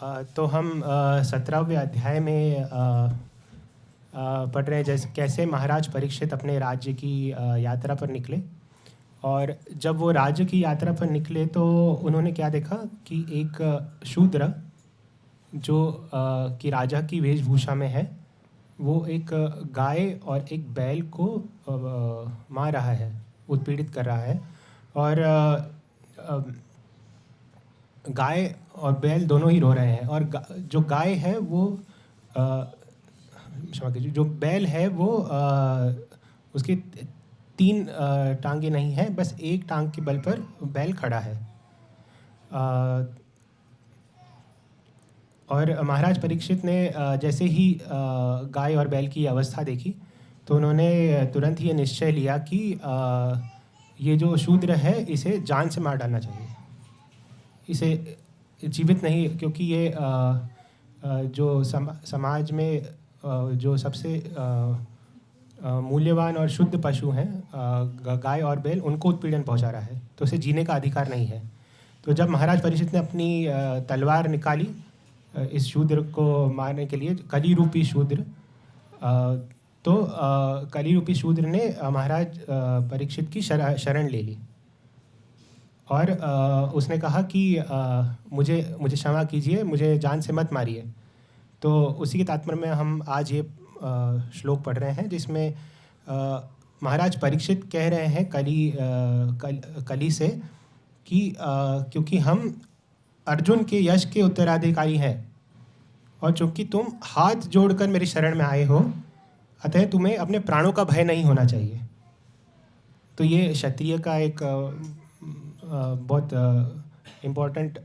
तो हम 17वें अध्याय में पढ़ रहे हैं जैसे कैसे महाराज परीक्षित अपने राज्य की यात्रा पर निकले। और जब वो राज्य की यात्रा पर निकले तो उन्होंने क्या देखा कि एक शूद्र जो कि राजा की वेशभूषा में है, वो एक गाय और एक बैल को मार रहा है, उत्पीड़ित कर रहा है। और गाय और बैल दोनों ही रो रहे हैं। और जो गाय है वो क्षमा कीजिए, जो बैल है वो उसके 3 टांगे नहीं हैं, बस एक टांग के बल पर बैल खड़ा है। और महाराज परीक्षित ने जैसे ही गाय और बैल की अवस्था देखी तो उन्होंने तुरंत ही ये निश्चय लिया कि ये जो शूद्र है इसे जान से मार डालना चाहिए, इसे जीवित नहीं, क्योंकि ये जो समाज में जो सबसे मूल्यवान और शुद्ध पशु हैं, गाय और बैल, उनको उत्पीड़न पहुंचा रहा है, तो उसे जीने का अधिकार नहीं है। तो जब महाराज परीक्षित ने अपनी तलवार निकाली इस शूद्र को मारने के लिए, कली रूपी शूद्र, तो कली रूपी शूद्र ने महाराज परीक्षित की शरण ले ली और उसने कहा कि मुझे क्षमा कीजिए, मुझे जान से मत मारिए। तो उसी के तात्पर्य में हम आज ये श्लोक पढ़ रहे हैं, जिसमें महाराज परीक्षित कह रहे हैं कली से कि क्योंकि हम अर्जुन के यश के उत्तराधिकारी हैं और चूँकि तुम हाथ जोड़कर मेरी शरण में आए हो, अतः तुम्हें अपने प्राणों का भय नहीं होना चाहिए। तो ये क्षत्रिय का एक बहुत इम्पोर्टेंट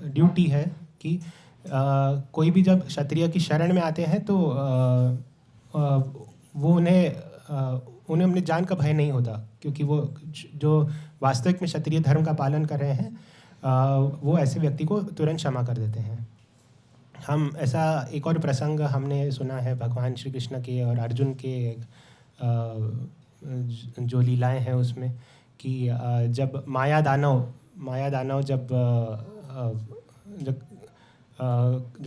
ड्यूटी है कि कोई भी जब क्षत्रिय की शरण में आते हैं तो वो उन्हें अपनी जान का भय नहीं होता, क्योंकि वो जो वास्तविक में क्षत्रिय धर्म का पालन कर रहे हैं वो ऐसे व्यक्ति को तुरंत क्षमा कर देते हैं। हम ऐसा एक और प्रसंग हमने सुना है भगवान श्री कृष्ण के और अर्जुन के जो लीलाएं हैं उसमें कि जब माया दानव जब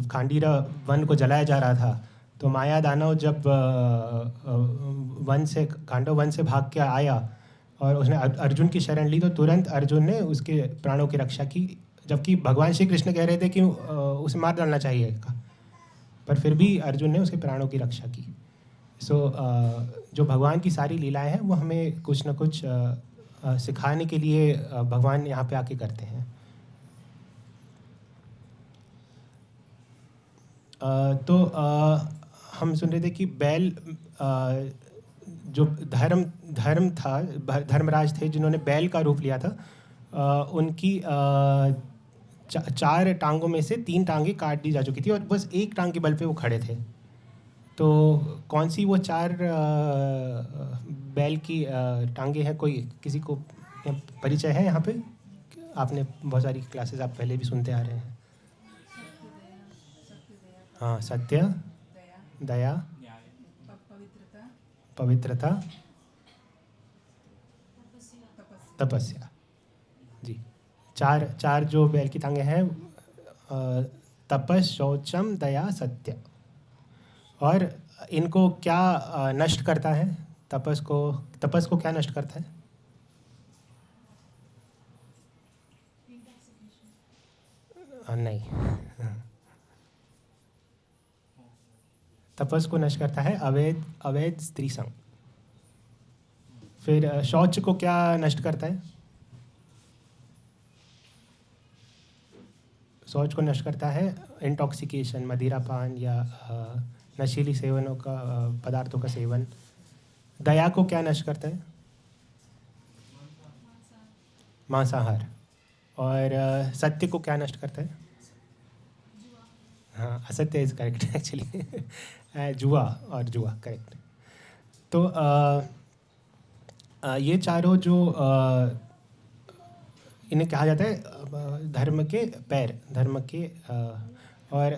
खांडीरा वन को जलाया जा रहा था, तो माया दानव जब खांडव वन से भाग के आया और उसने अर्जुन की शरण ली, तो तुरंत अर्जुन ने उसके प्राणों की रक्षा की, जबकि भगवान श्री कृष्ण कह रहे थे कि उसे मार डालना चाहिए, पर फिर भी अर्जुन ने उसके प्राणों की रक्षा की। जो भगवान की सारी लीलाएं हैं वो हमें कुछ न कुछ सिखाने के लिए भगवान यहाँ पे आके करते हैं। तो हम सुन रहे थे कि बैल जो धर्मराज थे जिन्होंने बैल का रूप लिया था, उनकी 4 टांगों में से 3 टांगे काट दी जा चुकी थी और बस एक टांग के बल पे वो खड़े थे। तो कौन सी वो 4 बैल की टांगे हैं, कोई किसी को परिचय है यहाँ पे? आपने बहुत सारी क्लासेस आप पहले भी सुनते आ रहे हैं। हाँ, सत्य, दया, पवित्रता, तपस्या। जी, 4 जो बैल की टांगे हैं, तपस, शौचम, दया, सत्य। और इनको क्या नष्ट करता है? तपस को क्या नष्ट करता है? नहीं, तपस को नष्ट करता है अवैध स्त्री संग। फिर शौच को क्या नष्ट करता है? शौच को नष्ट करता है इंटॉक्सिकेशन, मदिरापान या नशीली सेवनों का पदार्थों का सेवन। दया को क्या नष्ट करता है? मांसाहार। और सत्य को क्या नष्ट करता है? हाँ, असत्य इज करेक्ट एक्चुअली। जुआ करेक्ट। तो ये चारों जो इन्हें कहा जाता है धर्म के पैर, धर्म के और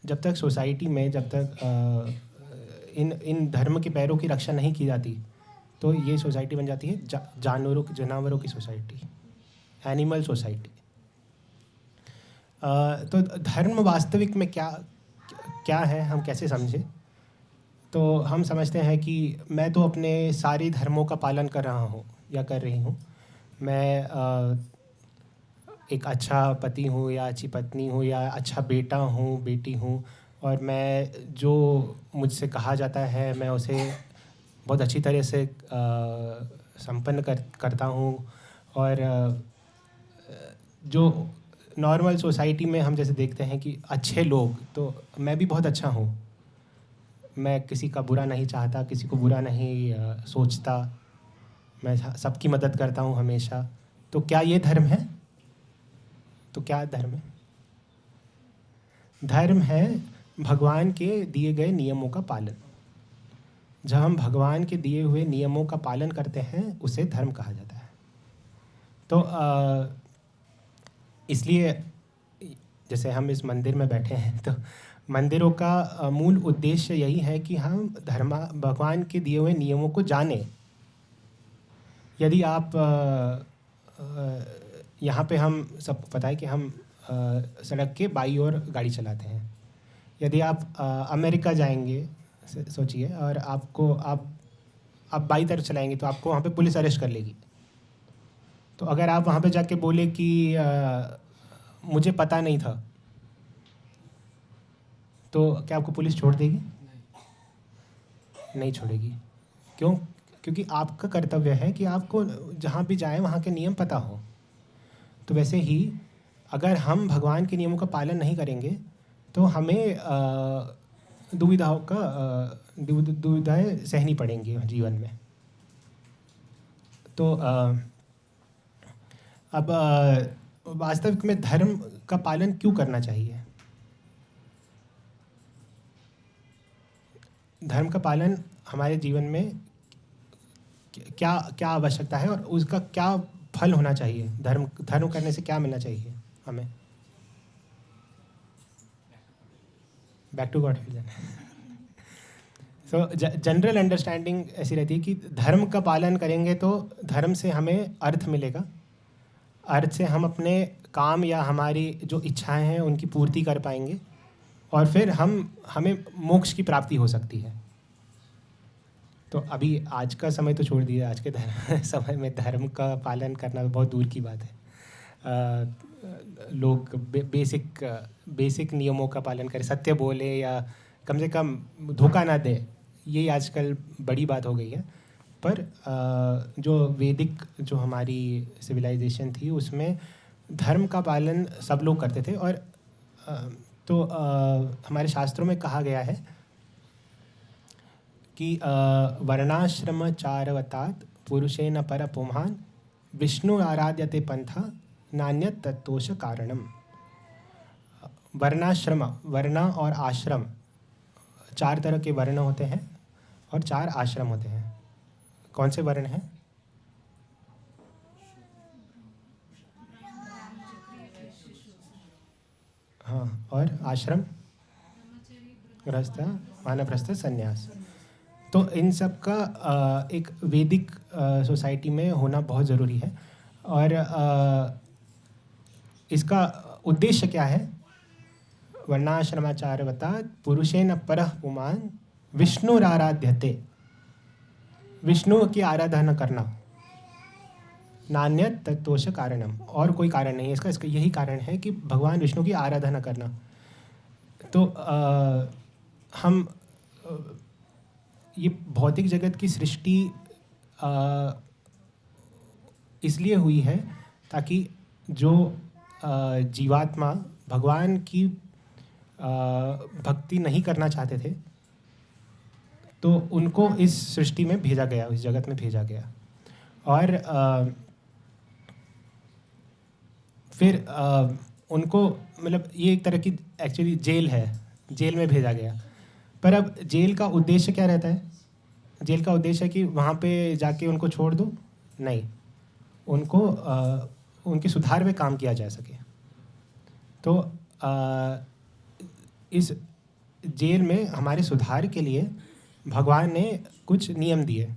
जब तक सोसाइटी में जब तक इन धर्म के पैरों की रक्षा नहीं की जाती, तो ये सोसाइटी बन जाती है जानवरों की सोसाइटी। Animal society. तो धर्म वास्तविक में क्या क्या है, हम कैसे समझें? तो हम समझते हैं कि मैं तो अपने सारे धर्मों का पालन कर रहा हूँ या कर रही हूँ। मैं एक अच्छा पति हूँ या अच्छी पत्नी हूँ या अच्छा बेटा हूँ, बेटी हूँ, और मैं जो मुझसे कहा जाता है मैं उसे बहुत अच्छी तरह से संपन्न करता हूँ। और जो नॉर्मल सोसाइटी में हम जैसे देखते हैं कि अच्छे लोग, तो मैं भी बहुत अच्छा हूँ। मैं किसी का बुरा नहीं चाहता, किसी को बुरा नहीं सोचता, मैं सबकी मदद करता हूँ हमेशा। तो क्या ये धर्म है? तो क्या धर्म है? धर्म है भगवान के दिए गए नियमों का पालन। जब हम भगवान के दिए हुए नियमों का पालन करते हैं उसे धर्म कहा जाता है। तो इसलिए जैसे हम इस मंदिर में बैठे हैं, तो मंदिरों का मूल उद्देश्य यही है कि हम भगवान के दिए हुए नियमों को जानें। यदि आप यहाँ पे हम सबको पता है कि हम सड़क के बाईं ओर गाड़ी चलाते हैं। यदि आप अमेरिका जाएंगे, सोचिए, और आप बाईं तरफ चलाएंगे तो आपको वहाँ पे पुलिस अरेस्ट कर लेगी। तो अगर आप वहाँ पे जाके बोले कि मुझे पता नहीं था, तो क्या आपको पुलिस छोड़ देगी? नहीं छोड़ेगी। क्यों? क्योंकि आपका कर्तव्य है कि आपको जहाँ भी जाएं वहाँ के नियम पता हो। तो वैसे ही अगर हम भगवान के नियमों का पालन नहीं करेंगे तो हमें दुविधाएं सहनी पड़ेंगी जीवन में। तो अब वास्तविक में धर्म का पालन क्यों करना चाहिए? धर्म का पालन हमारे जीवन में क्या क्या आवश्यकता है और उसका क्या फल होना चाहिए? धर्म करने से क्या मिलना चाहिए हमें? Back to God. So general understanding ऐसी रहती है कि धर्म का पालन करेंगे तो धर्म से हमें अर्थ मिलेगा। अर्थ से हम अपने काम या हमारी जो इच्छाएं हैं उनकी पूर्ति कर पाएंगे, और फिर हमें मोक्ष की प्राप्ति हो सकती है। तो अभी आज का समय तो छोड़ दीजिए, आज के समय में धर्म का पालन करना बहुत दूर की बात है। लोग बेसिक नियमों का पालन करें, सत्य बोले या कम से कम धोखा ना दे, ये आजकल बड़ी बात हो गई है। पर जो वैदिक जो हमारी सिविलाइजेशन थी उसमें धर्म का पालन सब लोग करते थे। और तो हमारे शास्त्रों में कहा गया है कि वर्णाश्रमचारवतात् पुरुषेण पर पुमान् विष्णु आराध्यते पंथा नान्यत् तत्तोष कारणम। वर्णाश्रम, वर्ण और आश्रम, 4 तरह के वर्ण होते हैं और 4 आश्रम होते हैं। कौन से वर्ण हैं? हाँ, और आश्रम? गृहस्थ, वानप्रस्थ, सन्यास। तो इन सब का एक वैदिक सोसाइटी में होना बहुत ज़रूरी है। और इसका उद्देश्य क्या है? वर्णाश्रमाचारवतात् पुरुषेण परः पुमान् विष्णुराराध्यते। विष्णु की आराधना करना। नान्यत् तत्तोष कारणम, और कोई कारण नहीं है इसका यही कारण है कि भगवान विष्णु की आराधना करना। तो हम ये भौतिक जगत की सृष्टि इसलिए हुई है ताकि जो जीवात्मा भगवान की भक्ति नहीं करना चाहते थे, तो उनको इस सृष्टि में भेजा गया, इस जगत में भेजा गया। और फिर उनको, मतलब ये एक तरह की एक्चुअली जेल है, जेल में भेजा गया। पर अब जेल का उद्देश्य क्या रहता है? जेल का उद्देश्य है कि वहाँ पे जाके उनको छोड़ दो? नहीं, उनको उनके सुधार में काम किया जा सके। तो इस जेल में हमारे सुधार के लिए भगवान ने कुछ नियम दिए,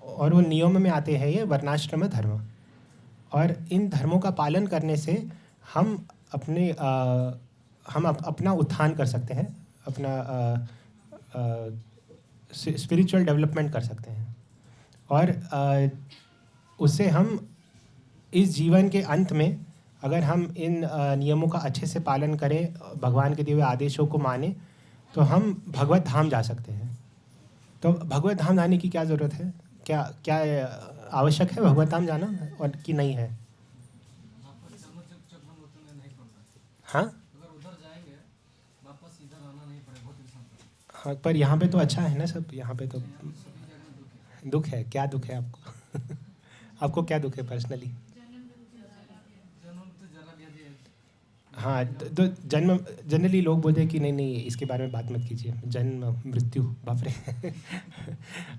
और वो नियम में आते हैं ये वर्णाश्रम धर्म। और इन धर्मों का पालन करने से हम अपना उत्थान कर सकते हैं, अपना स्पिरिचुअल डेवलपमेंट कर सकते हैं। और उससे हम इस जीवन के अंत में अगर हम इन नियमों का अच्छे से पालन करें, भगवान के दिए हुए आदेशों को माने, तो हम भगवत धाम जा सकते हैं। तो भगवत धाम जाने की क्या ज़रूरत है? क्या क्या आवश्यक है भगवत धाम जाना और कि नहीं है? हाँ हाँ, पर यहाँ पे तो अच्छा है ना सब, यहाँ पे तो दुख है। क्या दुख है आपको? आपको क्या दुख है पर्सनली? हाँ, तो जन्म, जनरली लोग बोलते हैं कि नहीं नहीं इसके बारे में बात मत कीजिए, जन्म मृत्यु, बाप रे।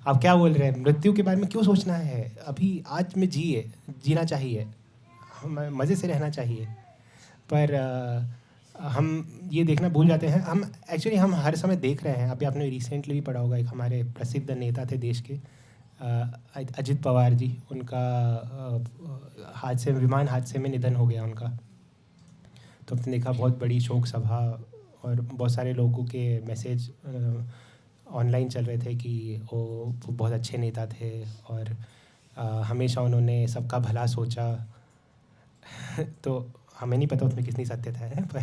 आप क्या बोल रहे हैं? मृत्यु के बारे में क्यों सोचना है? अभी आज में जीना चाहिए, मज़े से रहना चाहिए। पर हम ये देखना भूल जाते हैं। हम हर समय देख रहे हैं। अभी आपने रिसेंटली भी पढ़ा होगा, एक हमारे प्रसिद्ध नेता थे देश के, अजित पवार जी, उनका विमान हादसे में निधन हो गया उनका। तो आपने देखा बहुत बड़ी शोक सभा और बहुत सारे लोगों के मैसेज ऑनलाइन चल रहे थे कि वो बहुत अच्छे नेता थे और हमेशा उन्होंने सबका भला सोचा। तो हमें नहीं पता उसमें कितनी सत्यता है, पर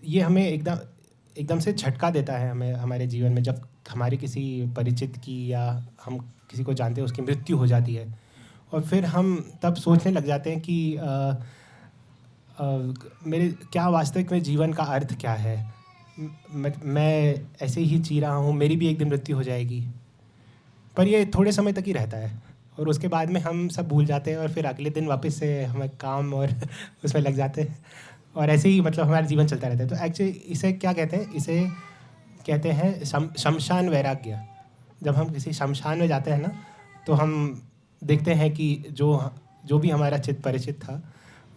ये हमें एकदम से झटका देता है हमें हमारे जीवन में, जब हमारे किसी परिचित की या हम किसी को जानते हैं उसकी मृत्यु हो जाती है। और फिर हम तब सोचने लग जाते हैं कि मेरे क्या वास्तविक में जीवन का अर्थ क्या है? मैं ऐसे ही जी रहा हूँ, मेरी भी एक दिन मृत्यु हो जाएगी। पर ये थोड़े समय तक ही रहता है और उसके बाद में हम सब भूल जाते हैं और फिर अगले दिन वापस से हमें काम और उसमें लग जाते हैं और ऐसे ही हमारा जीवन चलता रहता है। तो एक्चुअली इसे क्या कहते हैं? इसे कहते हैं शमशान वैराग्य। जब हम किसी शमशान में जाते हैं ना, तो हम देखते हैं कि जो भी हमारा चित परिचित था,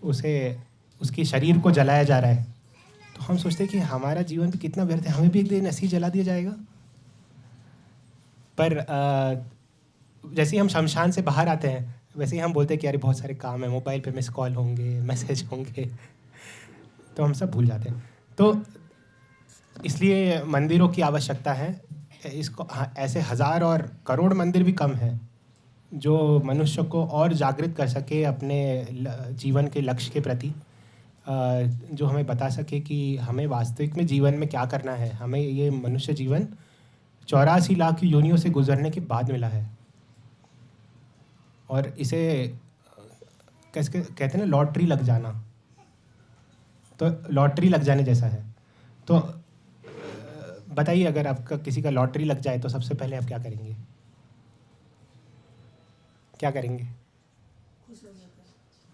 उसके शरीर को जलाया जा रहा है। तो हम सोचते हैं कि हमारा जीवन भी कितना व्यर्थ है, हमें भी एक दिन ऐसे ही जला दिया जाएगा। पर जैसे ही हम शमशान से बाहर आते हैं, वैसे ही हम बोलते हैं कि अरे बहुत सारे काम है, मोबाइल पे मिस कॉल होंगे, मैसेज होंगे, तो हम सब भूल जाते हैं। तो इसलिए मंदिरों की आवश्यकता है। इसको ऐसे हज़ार और करोड़ मंदिर भी कम हैं जो मनुष्य को और जागृत कर सके अपने जीवन के लक्ष्य के प्रति, जो हमें बता सके कि हमें वास्तविक में जीवन में क्या करना है। हमें ये मनुष्य जीवन 84 लाख योनियों से गुजरने के बाद मिला है और इसे कैसे कहते हैं ना, लॉटरी लग जाना। तो लॉटरी लग जाने जैसा है। तो बताइए, अगर आपका किसी का लॉटरी लग जाए तो सबसे पहले आप क्या करेंगे? क्या करेंगे?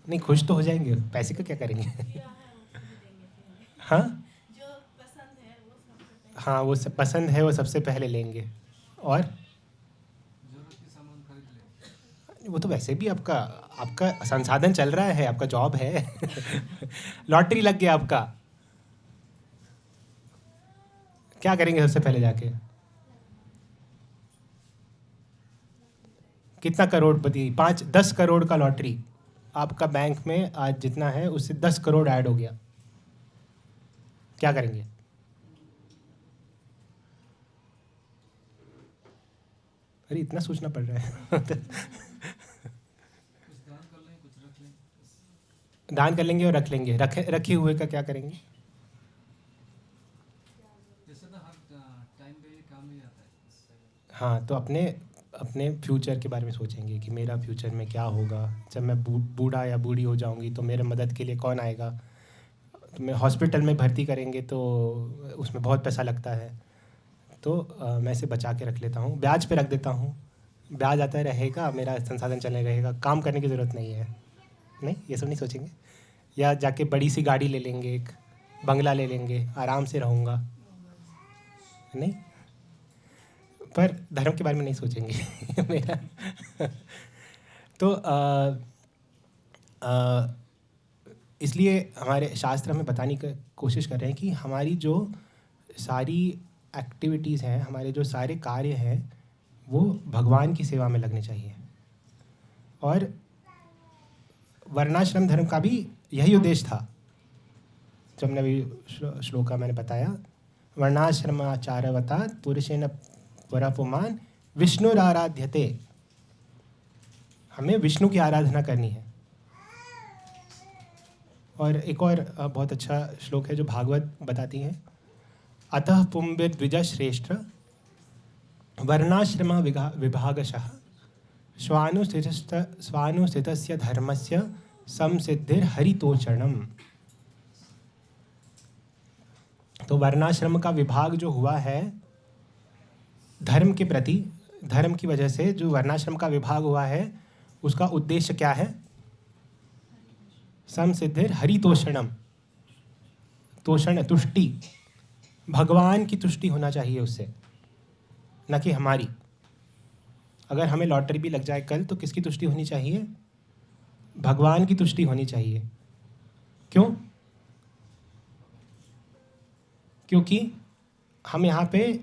नहीं, खुश तो हो जाएंगे, पैसे का क्या करेंगे? हाँ हाँ, वो सब पसंद है वो सबसे पहले लेंगे। और वो तो वैसे भी आपका संसाधन चल रहा है, आपका जॉब है। लॉटरी लग गया आपका, क्या करेंगे सबसे पहले जाके? कितना करोड़पति? 5-10 करोड़ का लॉटरी आपका बैंक में आज जितना है उससे 10 करोड़ ऐड हो गया, क्या करेंगे? अरे इतना सोचना पड़ रहा है। दान कर लेंगे और रख लेंगे। रखे हुए का क्या करेंगे? हाँ, तो अपने फ्यूचर के बारे में सोचेंगे कि मेरा फ्यूचर में क्या होगा, जब मैं बूढ़ा या बूढ़ी हो जाऊंगी तो मेरे मदद के लिए कौन आएगा। तो मैं हॉस्पिटल में भर्ती करेंगे तो उसमें बहुत पैसा लगता है, तो मैं इसे बचा के रख लेता हूँ, ब्याज पे रख देता हूँ, ब्याज आता रहेगा, मेरा संसाधन चलने रहेगा, काम करने की ज़रूरत नहीं है। नहीं, ये सब नहीं सोचेंगे? या जाके बड़ी सी गाड़ी ले लेंगे, एक बंगला ले लेंगे, आराम से रहूँगा? नहीं, पर धर्म के बारे में नहीं सोचेंगे। मेरा तो इसलिए हमारे शास्त्र हमें बताने की कोशिश कर रहे हैं कि हमारी जो सारी एक्टिविटीज़ हैं, हमारे जो सारे कार्य हैं, वो भगवान की सेवा में लगने चाहिए। और वर्णाश्रम धर्म का भी यही उद्देश्य था, जो हमने अभी श्लोक का मैंने बताया, वर्णाश्रमाचारवता पुरुषेण परापुमान विष्णुराराध्यते, हमें विष्णु की आराधना करनी है। और एक और बहुत अच्छा श्लोक है जो भागवत बताती है, अतः पुंबिर्द्विज श्रेष्ठ वर्णाश्रम विभागशः स्वानुस्थितस्य धर्मस्य संसिद्धिर हरितोषणम। तो वर्णाश्रम का विभाग जो हुआ है धर्म के प्रति, धर्म की वजह से जो वर्णाश्रम का विभाग हुआ है उसका उद्देश्य क्या है? संसिद्धिर हरितोषणम, तोषण तुष्टि, भगवान की तुष्टि होना चाहिए उससे, न कि हमारी। अगर हमें लॉटरी भी लग जाए कल तो किसकी तुष्टि होनी चाहिए? भगवान की तुष्टि होनी चाहिए। क्यों? क्योंकि हम यहाँ पे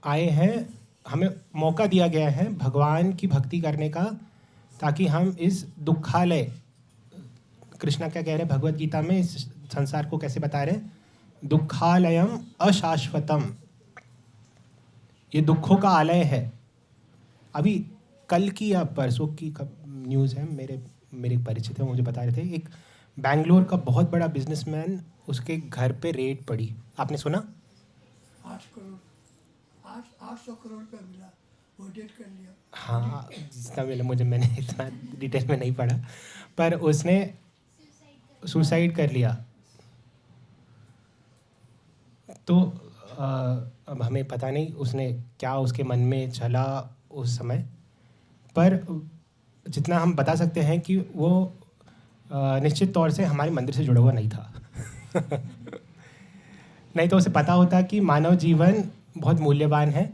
आए हैं, हमें मौका दिया गया है भगवान की भक्ति करने का, ताकि हम इस दुखालय, कृष्णा क्या कह रहे हैं भगवत गीता में, इस संसार को कैसे बता रहे? दुखालयम अशाश्वतम, ये दुखों का आलय है। अभी कल की या परसों की न्यूज़ है, मेरे परिचित है, मुझे बता रहे थे, एक बैंगलोर का बहुत बड़ा बिजनेसमैन, उसके घर पे रेड पड़ी, आपने सुना? 800 करोड़ का मिला, वो डेट कर लिया। हाँ, जितना मिला मुझे, मैंने इतना डिटेल में नहीं पढ़ा, पर उसने सुसाइड कर लिया। तो अब हमें पता नहीं उसने क्या उसके मन में चला उस समय, पर जितना हम बता सकते हैं कि वो निश्चित तौर से हमारे मंदिर से जुड़ा हुआ नहीं था। नहीं तो उसे पता होता कि मानव जीवन बहुत मूल्यवान है,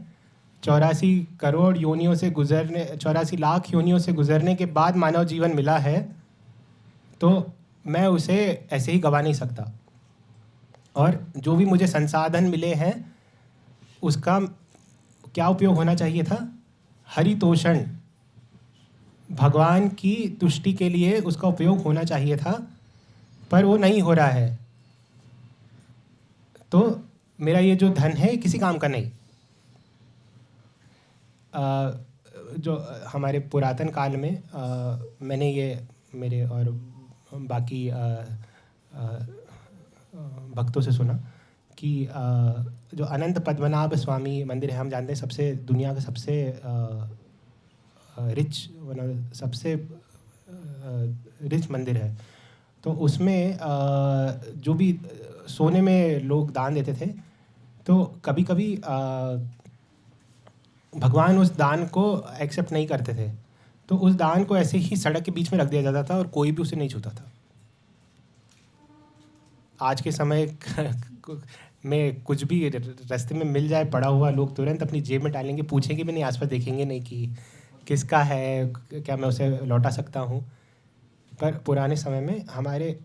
84 करोड़ योनियों से गुजरने, 84 लाख योनियों से गुजरने के बाद मानव जीवन मिला है, तो मैं उसे ऐसे ही गवा नहीं सकता। और जो भी मुझे संसाधन मिले हैं उसका क्या उपयोग होना चाहिए था? हरितोषण, भगवान की तुष्टि के लिए उसका उपयोग होना चाहिए था, पर वो नहीं हो रहा है। तो मेरा ये जो धन है किसी काम का नहीं। जो हमारे पुरातन काल में मैंने ये मेरे और बाकी भक्तों से सुना कि जो अनंत पद्मनाभ स्वामी मंदिर है, हम जानते हैं सबसे दुनिया का सबसे रिच, सबसे रिच मंदिर है। तो उसमें जो भी सोने में लोग दान देते थे, तो कभी कभी भगवान उस दान को एक्सेप्ट नहीं करते थे, तो उस दान को ऐसे ही सड़क के बीच में रख दिया जाता था और कोई भी उसे नहीं छूता था। आज के समय में कुछ भी रास्ते में मिल जाए पड़ा हुआ, लोग तुरंत अपनी जेब में डालेंगे, पूछेंगे भी नहीं, आसपास देखेंगे नहीं कि किसका है, क्या मैं उसे लौटा सकता हूँ। पर पुराने समय में हमारे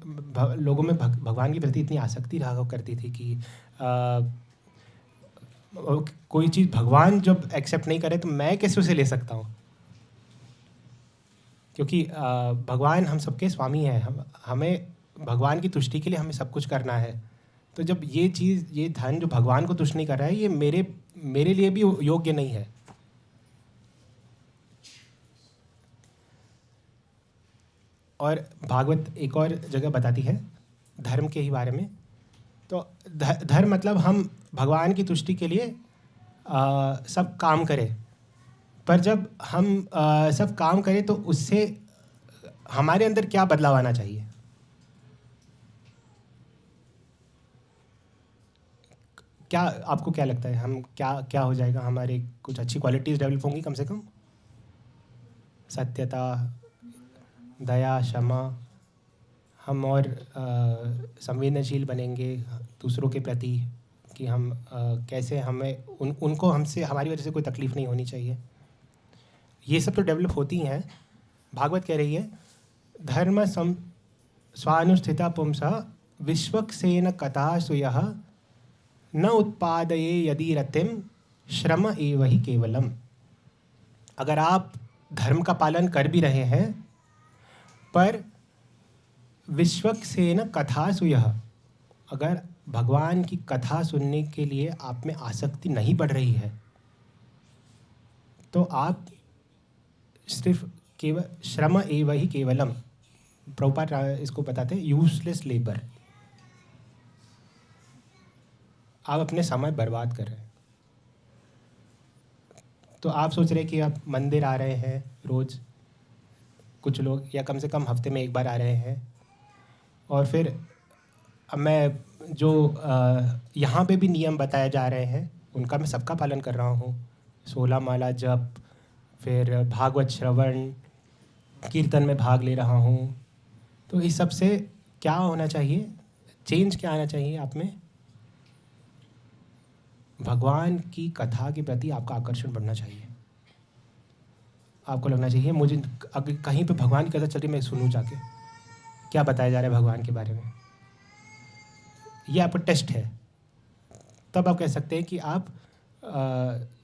लोगों में भगवान के प्रति इतनी आसक्ति रहा करती थी कि कोई चीज़ भगवान जब एक्सेप्ट नहीं करे तो मैं कैसे उसे ले सकता हूँ? क्योंकि भगवान हम सबके स्वामी हैं, हमें भगवान की तुष्टि के लिए हमें सब कुछ करना है। तो जब ये चीज़, ये धन जो भगवान को तुष्ट नहीं कर रहा है, ये मेरे लिए भी योग्य नहीं है। और भागवत एक और जगह बताती है धर्म के ही बारे में। तो धर्म मतलब हम भगवान की तुष्टि के लिए सब काम करें, पर जब हम सब काम करें तो उससे हमारे अंदर क्या बदलाव आना चाहिए? क्या आपको क्या लगता है, हम क्या हो जाएगा? हमारे कुछ अच्छी क्वालिटीज़ डेवलप होंगी, कम से कम सत्यता, दया, क्षमा, हम और संवेदनशील बनेंगे दूसरों के प्रति, कि हम कैसे हमें उनको हमसे, हमारी वजह से कोई तकलीफ़ नहीं होनी चाहिए। ये सब तो डेवलप होती हैं। भागवत कह रही है धर्म स्वानुस्थिता पुंसा विश्वक्सेन कथा सुयः न उत्पादये यदि रतिम श्रम एव ही केवलम। अगर आप धर्म का पालन कर भी रहे हैं, पर विश्वक से न कथा सुयः, अगर भगवान की कथा सुनने के लिए आप में आसक्ति नहीं बढ़ रही है तो आप सिर्फ केवल श्रम एव ही केवलम, प्रभुपाद इसको बताते हैं यूजलेस लेबर, आप अपने समय बर्बाद कर रहे हैं। तो आप सोच रहे हैं कि आप मंदिर आ रहे हैं रोज़, कुछ लोग, या कम से कम हफ्ते में एक बार आ रहे हैं, और फिर अब मैं जो यहाँ पे भी नियम बताए जा रहे हैं उनका मैं सबका पालन कर रहा हूँ, 16 माला जप, फिर भागवत श्रवण, कीर्तन में भाग ले रहा हूँ। तो इस सब से क्या होना चाहिए, चेंज क्या आना चाहिए आप में? भगवान की कथा के प्रति आपका आकर्षण बढ़ना चाहिए। आपको लगना चाहिए मुझे अगर कहीं पे भगवान की कथा चल रही मैं सुनूं जाके क्या बताया जा रहा है भगवान के बारे में। ये आपका टेस्ट है, तब आप कह सकते हैं कि आप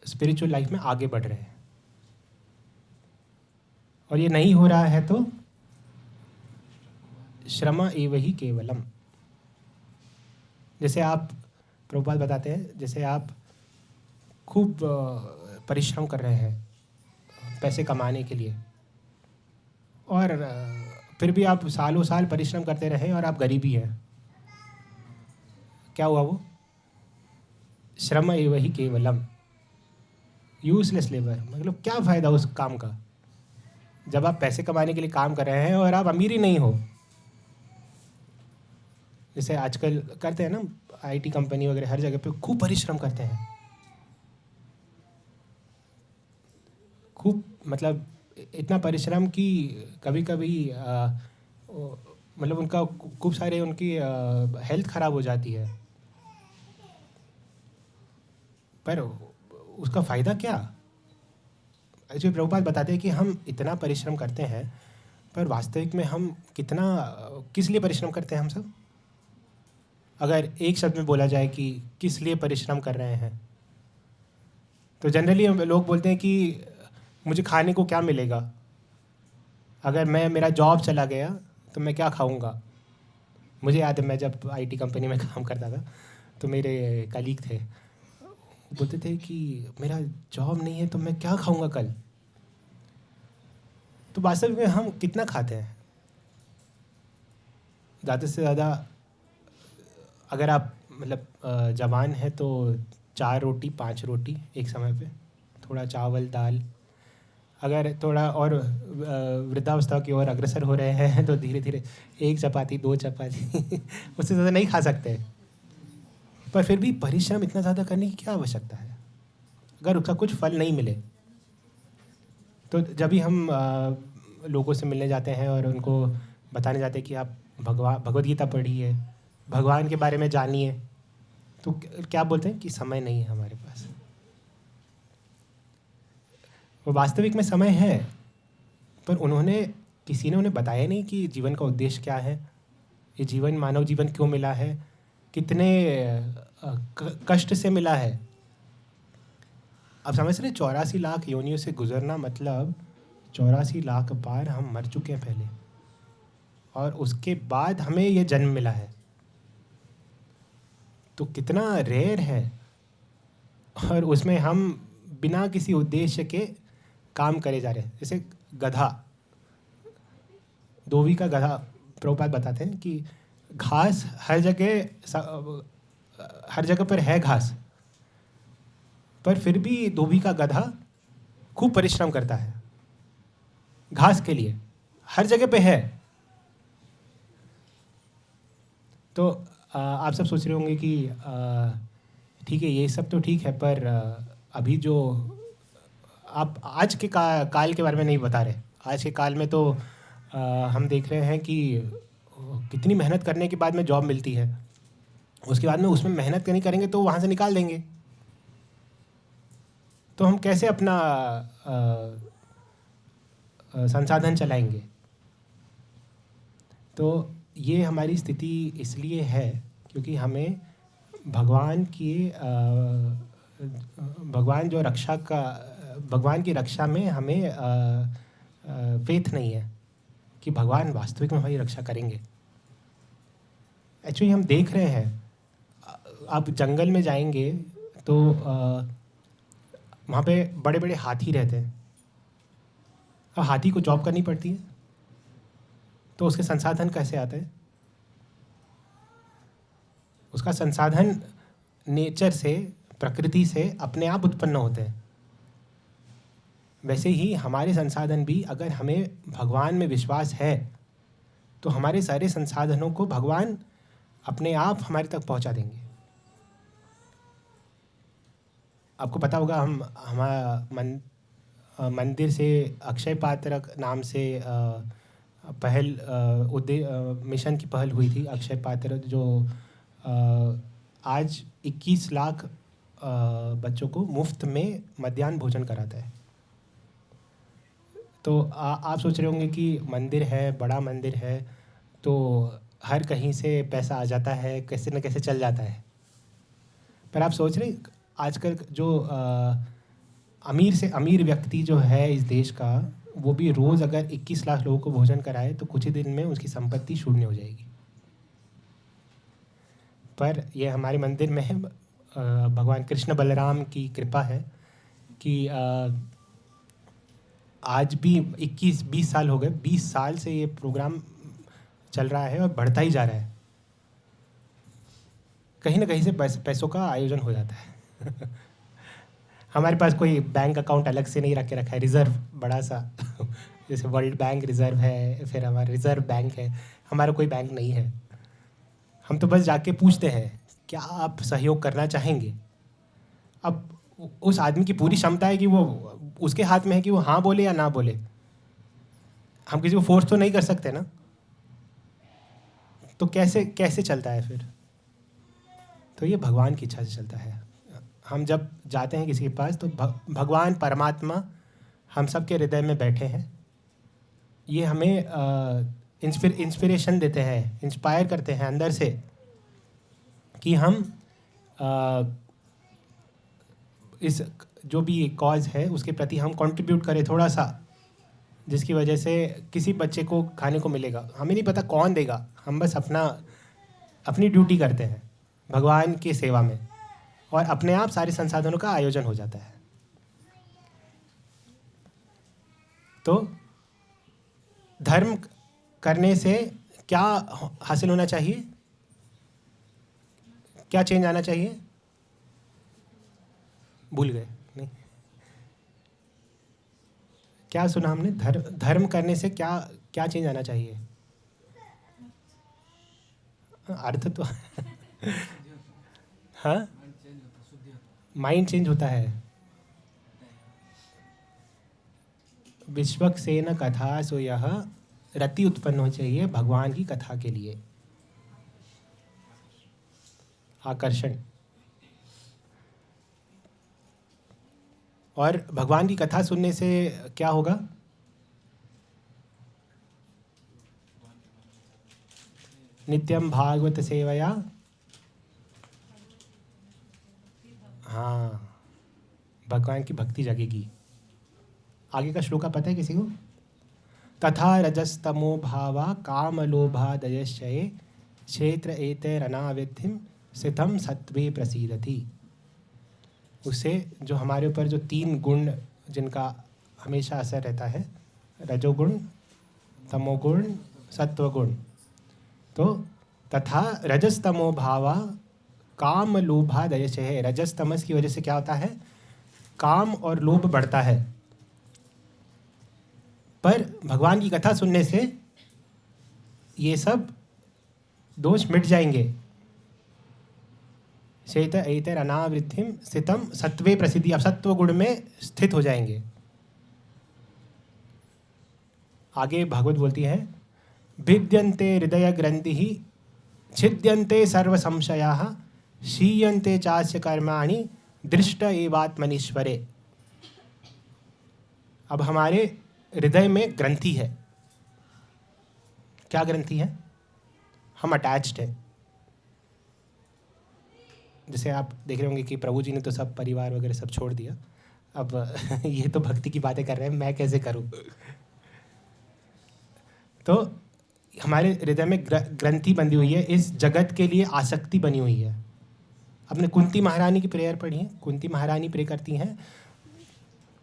स्पिरिचुअल लाइफ में आगे बढ़ रहे हैं। और ये नहीं हो रहा है तो श्रम एव ही केवलम, जैसे आप, प्रभुपाद बताते हैं, जैसे आप खूब परिश्रम कर रहे हैं पैसे कमाने के लिए, और फिर भी आप सालों साल परिश्रम करते रहे और आप गरीबी हैं, क्या हुआ वो? श्रम एव ही केवलम, यूजलेस लेबर। मतलब क्या फ़ायदा उस काम का जब आप पैसे कमाने के लिए काम कर रहे हैं और आप अमीर ही नहीं हो। जैसे आजकल करते हैं ना, आईटी कंपनी वगैरह हर जगह पे खूब परिश्रम करते हैं, खूब, मतलब इतना परिश्रम कि कभी कभी मतलब उनका खूब सारे उनकी हेल्थ ख़राब हो जाती है, पर उसका फ़ायदा क्या? ऐसे प्रभुपाद बताते हैं कि हम इतना परिश्रम करते हैं, पर वास्तविक में हम किस लिए परिश्रम करते हैं हम सब? अगर एक शब्द में बोला जाए कि किस लिए परिश्रम कर रहे हैं, तो जनरली लोग बोलते हैं कि मुझे खाने को क्या मिलेगा, अगर मेरा जॉब चला गया तो मैं क्या खाऊंगा। मुझे याद है मैं जब आईटी कंपनी में काम करता था तो मेरे कलीग थे, बोलते थे कि मेरा जॉब नहीं है तो मैं क्या खाऊंगा कल। तो वास्तव में हम कितना खाते हैं? ज़्यादा से ज़्यादा अगर आप मतलब जवान हैं तो 4 रोटी 5 रोटी एक समय पे, थोड़ा चावल दाल। अगर थोड़ा और वृद्धावस्था की ओर अग्रसर हो रहे हैं तो धीरे धीरे 1 चपाती 2 चपाती उससे ज़्यादा नहीं खा सकते। पर फिर भी परिश्रम इतना ज़्यादा करने की क्या आवश्यकता है अगर उसका कुछ फल नहीं मिले। तो जब भी हम लोगों से मिलने जाते हैं और उनको बताने जाते हैं कि आप भगवद गीता पढ़िए, भगवान के बारे में जानिए, तो क्या बोलते हैं कि समय नहीं है हमारे पास। वो वास्तविक में समय है, पर किसी ने उन्हें बताया नहीं कि जीवन का उद्देश्य क्या है, ये जीवन, मानव जीवन क्यों मिला है, कितने कष्ट से मिला है। अब समझ रहे 84 लाख योनियों से गुजरना, मतलब 84 लाख बार हम मर चुके हैं पहले, और उसके बाद हमें ये जन्म मिला है। तो कितना रेयर है, और उसमें हम बिना किसी उद्देश्य के काम करे जा रहे हैं। जैसे गधा, धोबी का गधा, प्रभुपाद बताते हैं कि घास हर जगह पर है घास, पर फिर भी धोबी का गधा खूब परिश्रम करता है घास के लिए, हर जगह पे है। तो आप सब सोच रहे होंगे कि ठीक है ये सब तो ठीक है, पर अभी जो आप आज के काल के बारे में नहीं बता रहे। आज के काल में तो हम देख रहे हैं कि कितनी मेहनत करने के बाद में जॉब मिलती है, उसके बाद में उसमें मेहनत नहीं करेंगे तो वहाँ से निकाल देंगे। तो हम कैसे अपना संसाधन चलाएंगे? तो ये हमारी स्थिति इसलिए है क्योंकि हमें भगवान जो भगवान की रक्षा में हमें फेथ नहीं है कि भगवान वास्तविक में हमारी रक्षा करेंगे। एक्चुअली हम देख रहे हैं, आप जंगल में जाएंगे तो वहाँ पे बड़े बड़े हाथी रहते हैं। अब हाथी को जॉब करनी पड़ती है, तो उसके संसाधन कैसे आते हैं? उसका संसाधन नेचर से, प्रकृति से अपने आप उत्पन्न होते हैं। वैसे ही हमारे संसाधन भी, अगर हमें भगवान में विश्वास है तो हमारे सारे संसाधनों को भगवान अपने आप हमारे तक पहुंचा देंगे। आपको पता होगा, हम हमारा मंदिर से अक्षय पात्र नाम से पहल मिशन की पहल हुई थी। अक्षय पात्र जो आज 21 लाख बच्चों को मुफ्त में मध्याह्न भोजन कराता है। तो आप सोच रहे होंगे कि मंदिर है, बड़ा मंदिर है, तो हर कहीं से पैसा आ जाता है, कैसे न कैसे चल जाता है। पर आप सोच रहे, आजकल जो अमीर से अमीर व्यक्ति जो है इस देश का, वो भी रोज़ अगर 21 लाख लोगों को भोजन कराए तो कुछ ही दिन में उसकी संपत्ति शून्य हो जाएगी। पर यह हमारे मंदिर में है, भगवान कृष्ण बलराम की कृपा है कि आज भी 21-20 साल हो गए, 20 साल से ये प्रोग्राम चल रहा है और बढ़ता ही जा रहा है। कहीं ना कहीं से पैसों का आयोजन हो जाता है। हमारे पास कोई बैंक अकाउंट अलग से नहीं रखा है, रिज़र्व बड़ा सा जैसे वर्ल्ड बैंक रिज़र्व है, फिर हमारा रिज़र्व बैंक है। हमारा कोई बैंक नहीं है। हम तो बस जाके पूछते हैं, क्या आप सहयोग करना चाहेंगे? अब उस आदमी की पूरी क्षमता है कि वो, उसके हाथ में है कि वो हाँ बोले या ना बोले। हम किसी को फोर्स तो नहीं कर सकते ना। तो कैसे कैसे चलता है फिर? तो ये भगवान की इच्छा से चलता है। हम जब जाते हैं किसी के पास तो भगवान परमात्मा हम सब के हृदय में बैठे हैं। ये हमें इंस्पिरेशन देते हैं, इंस्पायर करते हैं अंदर से कि हम इस जो भी कॉज है उसके प्रति हम कंट्रीब्यूट करें थोड़ा सा, जिसकी वजह से किसी बच्चे को खाने को मिलेगा। हमें नहीं पता कौन देगा, हम बस अपनी ड्यूटी करते हैं भगवान की सेवा में, और अपने आप सारे संसाधनों का आयोजन हो जाता है। तो धर्म करने से क्या हासिल होना चाहिए? क्या चेंज आना चाहिए? भूल गए नहीं? क्या सुना हमने? धर्म करने से क्या क्या चेंज आना चाहिए? अर्थ तो हाँ, माइंड चेंज होता है। विश्वक्सेन कथा सो यह रति उत्पन्न हो चाहिए भगवान की कथा के लिए, आकर्षण। और भगवान की कथा सुनने से क्या होगा? नित्यम भागवत सेवया, हाँ, भगवान की भक्ति जगेगी। आगे का श्लोक पता है किसी को? तथा रजस्तमो भावा काम लोभा दयश्चये क्षेत्र एतैरनाविधिम सितम सत्वे प्रसीदति। उससे जो हमारे ऊपर जो 3 गुण जिनका हमेशा असर रहता है, रजोगुण, तमोगुण, सत्वगुण, तो तथा रजस्तमो भावा काम लोभा दयश्चये। रजस तमस की वजह से क्या होता है? काम और लोभ बढ़ता है। पर भगवान की कथा सुनने से ये सब दोष मिट जाएंगे। शेत ऐतर अनावृत्तिम स्थितम सत्वे प्रसिद्धि। अब सत्व गुण में स्थित हो जाएंगे। आगे भागवत बोलती है, भिद्यन्ते हृदय ग्रंथि छिद्यन्ते सर्व संशयाः क्षीयन्ते चास्य कर्माणि दृष्ट एवात्मनीश्वरे। अब हमारे हृदय में ग्रंथि है। क्या ग्रंथि है? हम अटैच्ड है। जैसे आप देख रहे होंगे कि प्रभु जी ने तो सब परिवार वगैरह सब छोड़ दिया, अब ये तो भक्ति की बातें कर रहे हैं, मैं कैसे करूं? तो हमारे हृदय में ग्रंथि बंधी हुई है, इस जगत के लिए आसक्ति बनी हुई है। आपने कुंती महारानी की प्रेयर पढ़ी है? कुंती महारानी प्रे करती हैं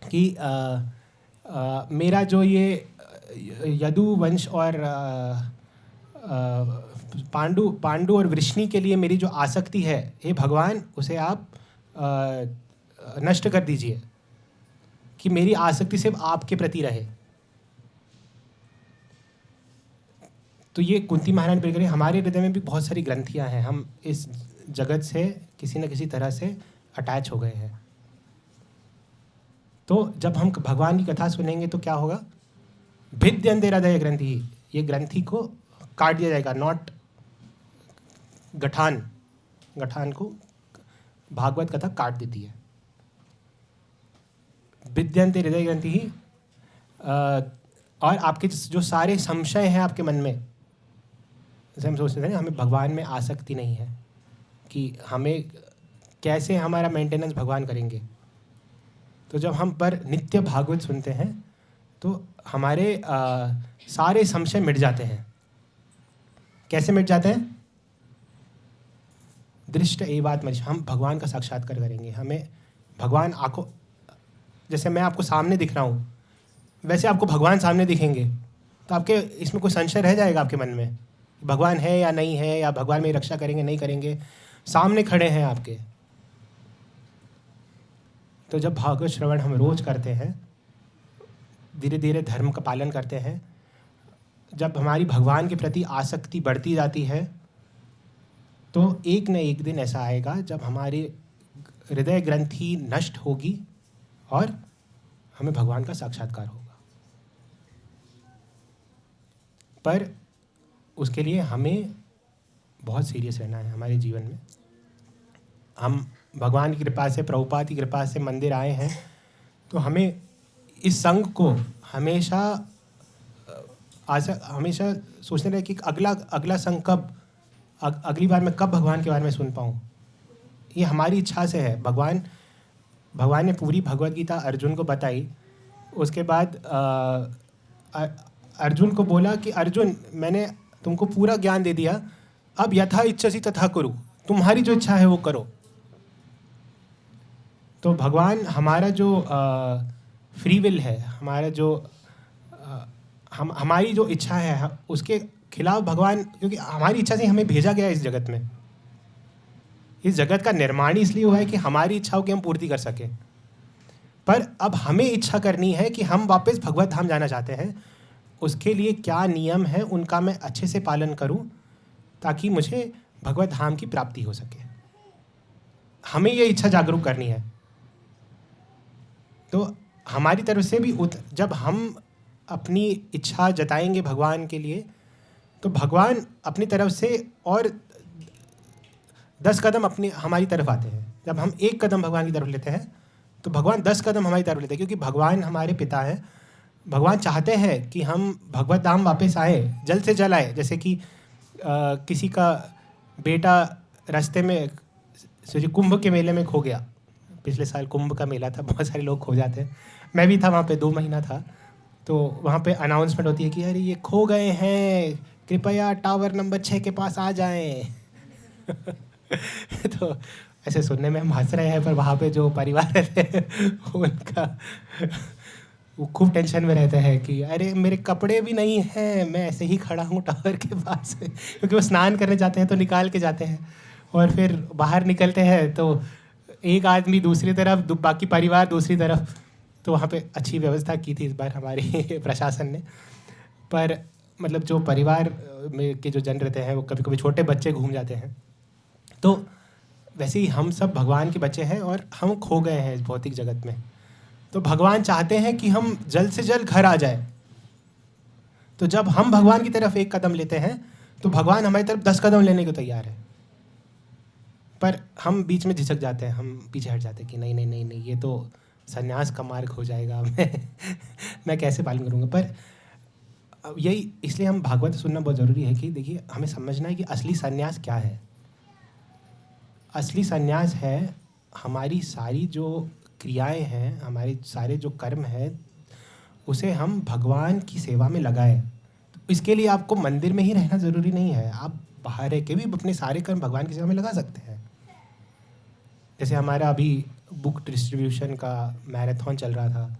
कि मेरा जो ये यदु वंश और पांडु और वृष्णि के लिए मेरी जो आसक्ति है, हे भगवान उसे आप नष्ट कर दीजिए, कि मेरी आसक्ति सिर्फ आपके प्रति रहे। तो ये कुंती महारानी प्रे करें। हमारे हृदय में भी बहुत सारी ग्रंथियां हैं, हम इस जगत से किसी न किसी तरह से अटैच हो गए हैं। तो जब हम भगवान की कथा सुनेंगे तो क्या होगा? भिद्यन्ते हृदय ग्रंथि, ये ग्रंथि को काट दिया जाएगा। नॉट गठान को भागवत कथा काट देती है। भिद्यन्ते हृदय ग्रंथि। और आपके जो सारे संशय हैं आपके मन में, जैसे हम सोचते थे ना हमें भगवान में आसक्ति नहीं है, कि हमें कैसे हमारा मेंटेनेंस भगवान करेंगे। तो जब हम पर नित्य भागवत सुनते हैं तो हमारे सारे संशय मिट जाते हैं। कैसे मिट जाते हैं? दृष्ट एवात्मनिष्ठ, हम भगवान का साक्षात्कार करेंगे। हमें भगवान आंखों, जैसे मैं आपको सामने दिख रहा हूँ वैसे आपको भगवान सामने दिखेंगे, तो आपके इसमें कोई संशय रह जाएगा आपके मन में, भगवान है या नहीं है, या भगवान मेरी रक्षा करेंगे नहीं करेंगे? सामने खड़े हैं आपके। तो जब भागवत श्रवण हम रोज करते हैं, धीरे धीरे धर्म का पालन करते हैं, जब हमारी भगवान के प्रति आसक्ति बढ़ती जाती है, तो एक न एक दिन ऐसा आएगा जब हमारी हृदय ग्रंथि नष्ट होगी और हमें भगवान का साक्षात्कार होगा। पर उसके लिए हमें बहुत सीरियस रहना है हमारे जीवन में। हम भगवान की कृपा से, प्रभुपाद की कृपा से मंदिर आए हैं, तो हमें इस संघ को हमेशा सोचने रहे कि अगला संघ कब, अगली बार मैं कब भगवान के बारे में सुन पाऊँ। ये हमारी इच्छा से है। भगवान ने पूरी भगवद गीता अर्जुन को बताई। उसके बाद अर्जुन को बोला कि अर्जुन, मैंने तुमको पूरा ज्ञान दे दिया, अब यथा इच्छसी तथा करो, तुम्हारी जो इच्छा है वो करो। तो भगवान हमारा जो फ्री विल है, हमारा जो हमारी जो इच्छा है, उसके खिलाफ भगवान, क्योंकि हमारी इच्छा से हमें भेजा गया है इस जगत में। इस जगत का निर्माण इसलिए हुआ है कि हमारी इच्छाओं की हम पूर्ति कर सकें। पर अब हमें इच्छा करनी है कि हम वापस भगवत धाम जाना चाहते हैं। उसके लिए क्या नियम है उनका मैं अच्छे से पालन करूं, ताकि मुझे भगवत धाम की प्राप्ति हो सके। हमें ये इच्छा जागरूक करनी है। तो हमारी तरफ से भी जब हम अपनी इच्छा जताएंगे भगवान के लिए, तो भगवान अपनी तरफ से और 10 कदम हमारी तरफ आते हैं। जब हम 1 कदम भगवान की तरफ लेते हैं तो भगवान 10 कदम हमारी तरफ लेते हैं, क्योंकि भगवान हमारे पिता हैं। भगवान चाहते हैं कि हम भगवत धाम वापस आए, जल्द से जल्द आए। जैसे कि किसी का बेटा रास्ते में कुंभ के मेले में खो गया। पिछले साल कुंभ का मेला था, बहुत सारे लोग खो जाते हैं। मैं भी था वहाँ पे, 2 महीना था। तो वहाँ पे अनाउंसमेंट होती है कि अरे ये खो गए हैं, कृपया टावर नंबर 6 के पास आ जाएं। तो ऐसे सुनने में हम हंस रहे हैं, पर वहाँ पे जो परिवार रहते हैं उनका वो खूब टेंशन में रहते हैं कि अरे मेरे कपड़े भी नहीं हैं, मैं ऐसे ही खड़ा हूँ टावर के पास। क्योंकि वो स्नान करने जाते हैं तो निकाल के जाते हैं, और फिर बाहर निकलते हैं तो एक आदमी दूसरी तरफ, बाकी परिवार दूसरी तरफ। तो वहाँ पे अच्छी व्यवस्था की थी इस बार हमारी प्रशासन ने। पर मतलब जो परिवार में के जो जन रहते हैं वो कभी कभी छोटे बच्चे घूम जाते हैं। तो वैसे ही हम सब भगवान के बच्चे हैं और हम खो गए हैं इस भौतिक जगत में। तो भगवान चाहते हैं कि हम जल्द से जल्द घर आ जाए। तो जब हम भगवान की तरफ 1 कदम लेते हैं तो भगवान हमारी तरफ 10 कदम लेने को तैयार है। पर हम बीच में झिझक जाते हैं, हम पीछे हट जाते हैं कि नहीं नहीं नहीं नहीं, ये तो संन्यास का मार्ग हो जाएगा, मैं कैसे पालन करूँगा। पर यही इसलिए हम भागवत सुनना बहुत ज़रूरी है कि देखिए हमें समझना है कि असली संन्यास क्या है। असली संन्यास है हमारी सारी जो क्रियाएं हैं, हमारे सारे जो कर्म हैं, उसे हम भगवान की सेवा में लगाएं। तो इसके लिए आपको मंदिर में ही रहना ज़रूरी नहीं है, आप बाहर रह के भी अपने सारे कर्म भगवान की सेवा में लगा सकते हैं। जैसे हमारा अभी बुक डिस्ट्रीब्यूशन का मैराथन चल रहा था,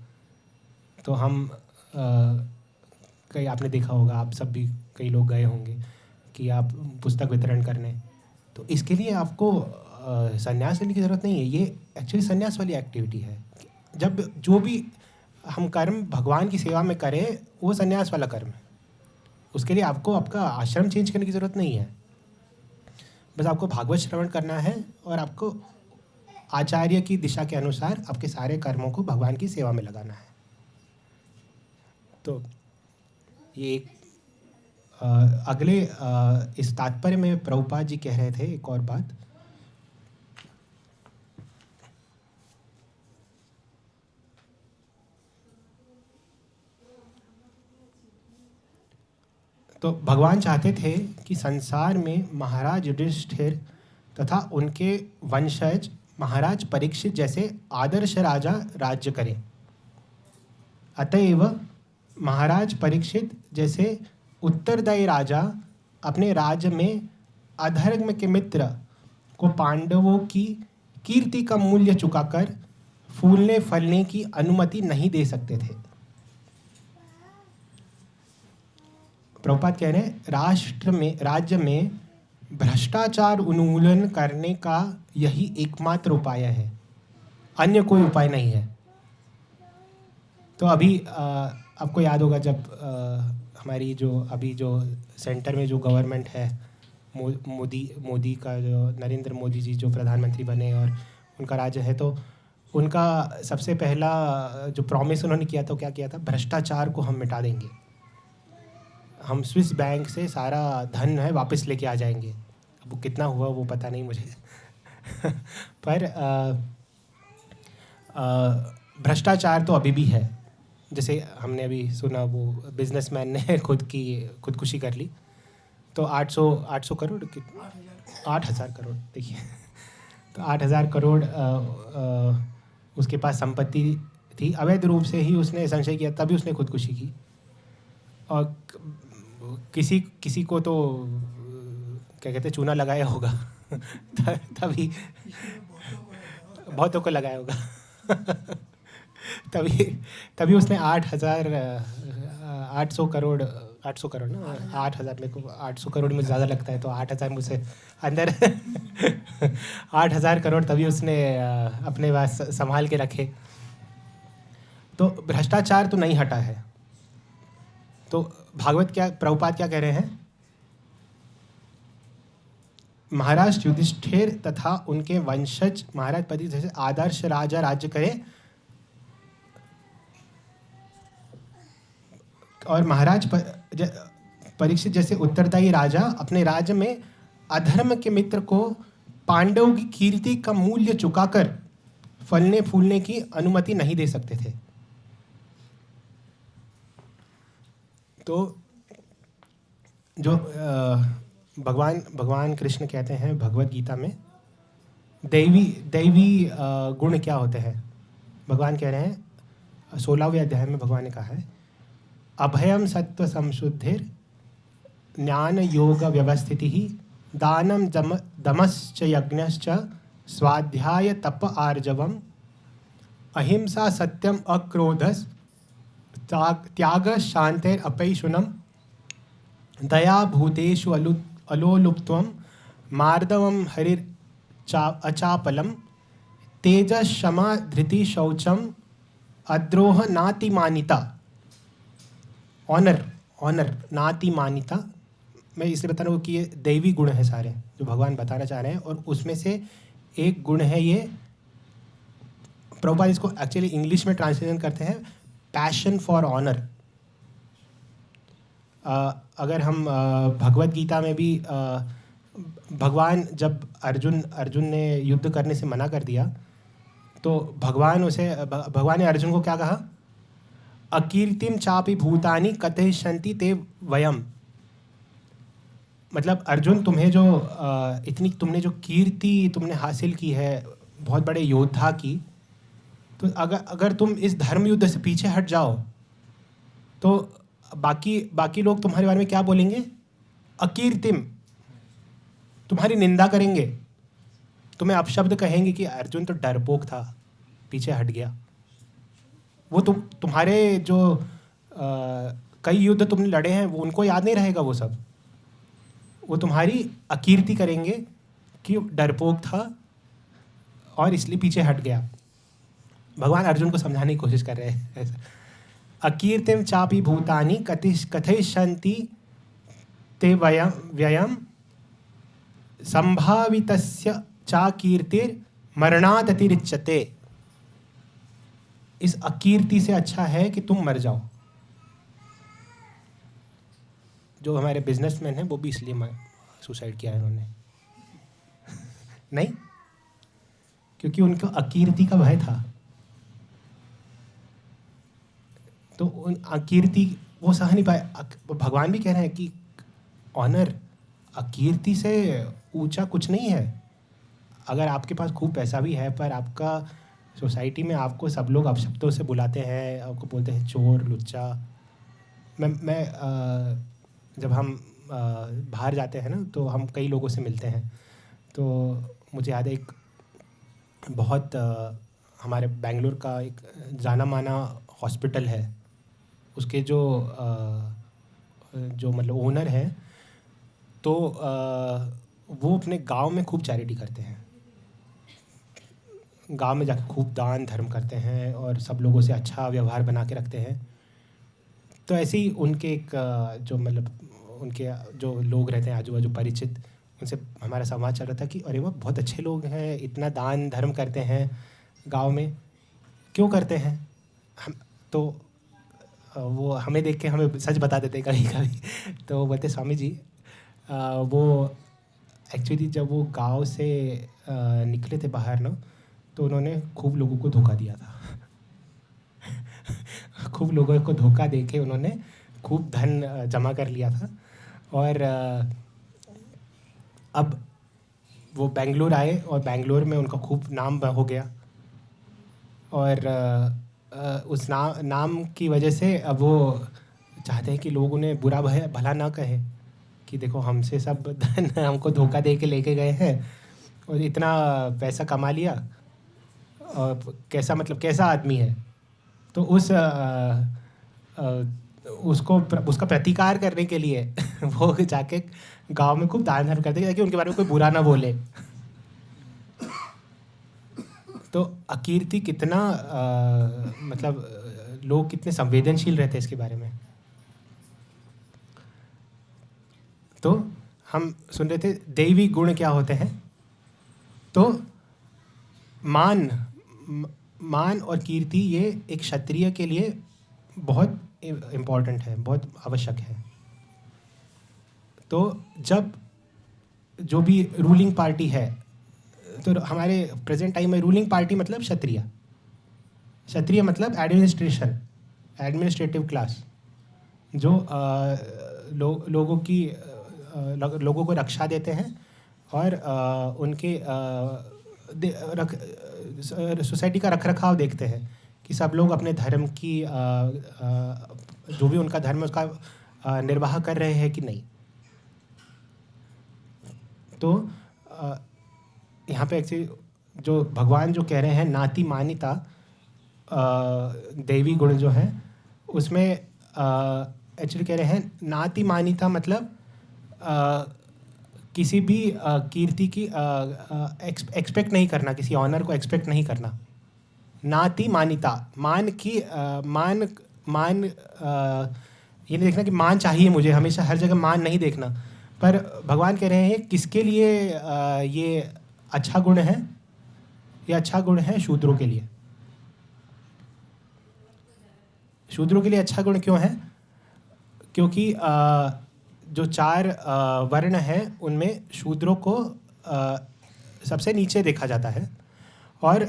तो हम कई आपने देखा होगा, आप सब भी कई लोग गए होंगे कि आप पुस्तक वितरण करने। तो इसके लिए आपको संन्यास लेने की ज़रूरत नहीं है, ये एक्चुअली संन्यास वाली एक्टिविटी है। जब जो भी हम कर्म भगवान की सेवा में करें, वो संन्यास वाला कर्म है। उसके लिए आपको आपका आश्रम चेंज करने की ज़रूरत नहीं है, बस आपको भागवत श्रवण करना है और आपको आचार्य की दिशा के अनुसार आपके सारे कर्मों को भगवान की सेवा में लगाना है। तो ये एक अगले इस तात्पर्य में प्रभुपाद जी कह रहे थे एक और बात। तो भगवान चाहते थे कि संसार में महाराज युधिष्ठिर तथा उनके वंशज महाराज परीक्षित जैसे आदर्श राजा राज्य करें। अतएव महाराज परीक्षित जैसे उत्तरदायी राजा अपने राज्य में अधर्म के मित्र को पांडवों की कीर्ति का मूल्य चुकाकर फूलने फलने की अनुमति नहीं दे सकते थे। प्रभुपाद कह रहे हैं, राज्य में भ्रष्टाचार उन्मूलन करने का यही एकमात्र उपाय है, अन्य कोई उपाय नहीं है। तो अभी आपको याद होगा जब हमारी जो सेंटर में जो गवर्नमेंट है, मोदी का जो नरेंद्र मोदी जी जो प्रधानमंत्री बने और उनका राज्य है, तो उनका सबसे पहला जो प्रॉमिस उन्होंने किया था, क्या किया था? भ्रष्टाचार को हम मिटा देंगे, हम स्विस बैंक से सारा धन है वापस लेके आ जाएंगे। अब वो कितना हुआ वो पता नहीं मुझे पर भ्रष्टाचार तो अभी भी है। जैसे हमने अभी सुना, वो बिजनेसमैन ने खुदकुशी कर ली, तो 800 करोड़ 8,000 करोड़, देखिए तो 8,000 करोड़ उसके पास संपत्ति थी, अवैध रूप से ही उसने संचय किया, तभी उसने खुदकुशी की। और किसी को तो क्या कहते हैं, चूना लगाया होगा तभी बहुतों को लगाया होगा तभी उसने 800 करोड़ ना, 8,000, मेरे को 800 करोड़ में ज़्यादा लगता है, तो 8,000 मुझसे अंदर 8,000 करोड़ तभी उसने अपने पास संभाल के रखे। तो भ्रष्टाचार तो नहीं हटा है। तो प्रभुपाद क्या कह रहे हैं? महाराज युधिष्ठिर तथा उनके वंशज महाराज पति जैसे आदर्श राजा राज्य करें, और महाराज परीक्षित जैसे उत्तरदायी राजा अपने राज्य में अधर्म के मित्र को पांडवों की कीर्ति का मूल्य चुकाकर फलने फूलने की अनुमति नहीं दे सकते थे। तो जो भगवान कृष्ण कहते हैं भगवत गीता में, दैवी गुण क्या होते हैं? भगवान कह रहे हैं 16वें अध्याय में भगवान ने कहा है, अभयम सत्व संशुद्धिर ज्ञान योग व्यवस्थिति दानम दमश्च यज्ञश्च स्वाध्याय तप आर्जवम अहिंसा सत्यम अक्रोधस त्याग शांतिर अपैशुनम दया भूतेषु अलोलुप्त्वम मार्दवम हरिर अचापलम तेजस क्षमा धृति शौचम अद्रोह नातिमानिता। ऑनर नातिमानिता, मैं इसलिए बता रहा हूँ कि ये दैवी गुण है सारे जो भगवान बताना चाह रहे हैं, और उसमें से एक गुण है ये। प्रभुपाद इसको एक्चुअली इंग्लिश में ट्रांसलेशन करते हैं पैशन फॉर ऑनर। अगर हम भगवत गीता में भी भगवान जब अर्जुन ने युद्ध करने से मना कर दिया, तो भगवान ने अर्जुन को क्या कहा? अकीर्तिम चापि भूतानि कथयिष्यन्ति ते वयम। मतलब अर्जुन, तुमने जो कीर्ति तुमने हासिल की है बहुत बड़े योद्धा की, तो अगर तुम इस धर्म युद्ध से पीछे हट जाओ तो बाकी लोग तुम्हारे बारे में क्या बोलेंगे? अकीर्तिम, तुम्हारी निंदा करेंगे, तुम्हें अपशब्द कहेंगे कि अर्जुन तो डरपोक था, पीछे हट गया। वो तुम्हारे जो कई युद्ध तुमने लड़े हैं वो उनको याद नहीं रहेगा वो सब। वो तुम्हारी अकीर्ति करेंगे कि डरपोक था और इसलिए पीछे हट गया। भगवान अर्जुन को समझाने की कोशिश कर रहे हैं ऐसा। अकीर्तिम चापि भूतानि कथयिष्यन्ति ते व्ययम संभावितस्य चा कीर्तिर मरणात् अतिरिच्यते। इस अकीर्ति से अच्छा है कि तुम मर जाओ। जो हमारे बिजनेसमैन हैं वो भी इसलिए सुसाइड किया है उन्होंने नहीं, क्योंकि उनको अकीर्ति का भय था। तो उन अकीर्ति वो सह नहीं पाए। भगवान भी कह रहे हैं कि ऑनर, अकीर्ति से ऊंचा कुछ नहीं है। अगर आपके पास खूब पैसा भी है पर आपका सोसाइटी में आपको सब लोग अपशब्दों से बुलाते हैं, आपको बोलते हैं चोर, लुच्चा। मैं जब हम बाहर जाते हैं ना तो हम कई लोगों से मिलते हैं। तो मुझे याद है एक बहुत हमारे बेंगलुरु का एक जाना माना हॉस्पिटल है, उसके जो मतलब ओनर हैं तो वो अपने गांव में खूब चैरिटी करते हैं। गांव में जाकर खूब दान धर्म करते हैं और सब लोगों से अच्छा व्यवहार बना के रखते हैं। तो ऐसे ही उनके एक जो मतलब उनके जो लोग रहते हैं आजू बाजू परिचित, उनसे हमारा संवाद चल रहा था कि अरे वाह बहुत अच्छे लोग हैं, इतना दान धर्म करते हैं गांव में, क्यों करते हैं? हम तो वो हमें देख के हमें सच बता देते कभी कभी। तो वो बोलते स्वामी जी वो एक्चुअली जब वो गांव से निकले थे बाहर ना तो उन्होंने खूब लोगों को धोखा दिया था। खूब लोगों को धोखा दे के उन्होंने खूब धन जमा कर लिया था। और अब वो बेंगलुरु आए और बेंगलुरु में उनका खूब नाम हो गया। और उस नाम की वजह से अब वो चाहते हैं कि लोग उन्हें बुरा भला ना कहे कि देखो हमसे सब धन हमको धोखा दे के लेके गए हैं और इतना पैसा कमा लिया और कैसा आदमी है। तो उसका प्रतिकार करने के लिए वो जाके गांव में खूब दान धर्म करते हैं ताकि उनके बारे में कोई बुरा ना बोले। तो अकीर्ति कितना मतलब लोग कितने संवेदनशील रहते हैं इसके बारे में। तो हम सुन रहे थे दैवी गुण क्या होते हैं। तो मान और कीर्ति ये एक क्षत्रिय के लिए बहुत इम्पोर्टेंट है, बहुत आवश्यक है। तो जब जो भी रूलिंग पार्टी है, तो हमारे प्रेजेंट टाइम में रूलिंग पार्टी मतलब क्षत्रिय मतलब एडमिनिस्ट्रेटिव क्लास, जो लोगों को रक्षा देते हैं और उनके सोसाइटी का रखरखाव देखते हैं कि सब लोग अपने धर्म की जो भी उनका धर्म है उसका निर्वाह कर रहे हैं कि नहीं। तो यहाँ पे एक्चुअली जो भगवान जो कह रहे हैं नाति मानिता दैवी गुण जो है उसमें एक्चुअली कह रहे हैं नाति मानिता मतलब किसी भी कीर्ति की एक्सपेक्ट नहीं करना, किसी ऑनर को एक्सपेक्ट नहीं करना। नाति मानिता मान की मान ये नहीं देखना कि मान चाहिए मुझे, हमेशा हर जगह मान नहीं देखना। पर भगवान कह रहे हैं किसके लिए ये अच्छा गुण है? ये अच्छा गुण है शूद्रों के लिए। शूद्रों के लिए अच्छा गुण क्यों है? क्योंकि जो 4 वर्ण हैं उनमें शूद्रों को सबसे नीचे देखा जाता है और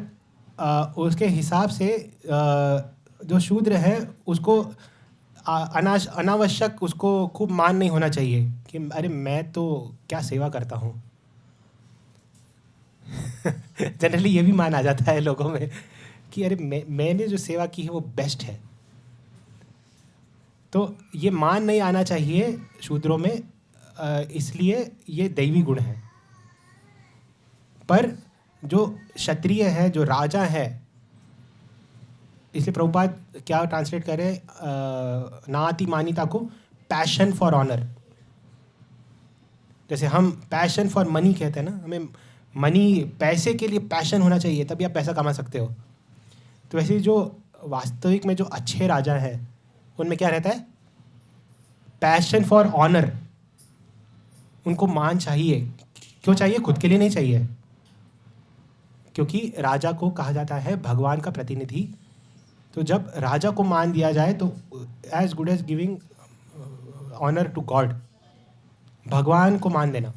उसके हिसाब से जो शूद्र है उसको अनावश्यक उसको खूब मान नहीं होना चाहिए कि अरे मैं तो क्या सेवा करता हूँ। जनरली ये भी मान आ जाता है लोगों में कि अरे मैंने जो सेवा की है वो बेस्ट है। तो ये मान नहीं आना चाहिए शूद्रों में, इसलिए ये दैवी गुण है। पर जो क्षत्रिय है, जो राजा है, इसलिए प्रभुपाद क्या ट्रांसलेट करें नाति मानिता को पैशन फॉर ऑनर। जैसे हम पैशन फॉर मनी कहते हैं ना, हमें मनी, पैसे के लिए पैशन होना चाहिए तभी आप पैसा कमा सकते हो। तो वैसे जो वास्तविक में जो अच्छे राजा हैं उनमें क्या रहता है? Passion for honour. उनको मान चाहिए। क्यों चाहिए? खुद के लिए नहीं चाहिए, क्योंकि राजा को कहा जाता है भगवान का प्रतिनिधि। तो जब राजा को मान दिया जाए तो as good as giving honour to God, भगवान को मान देना,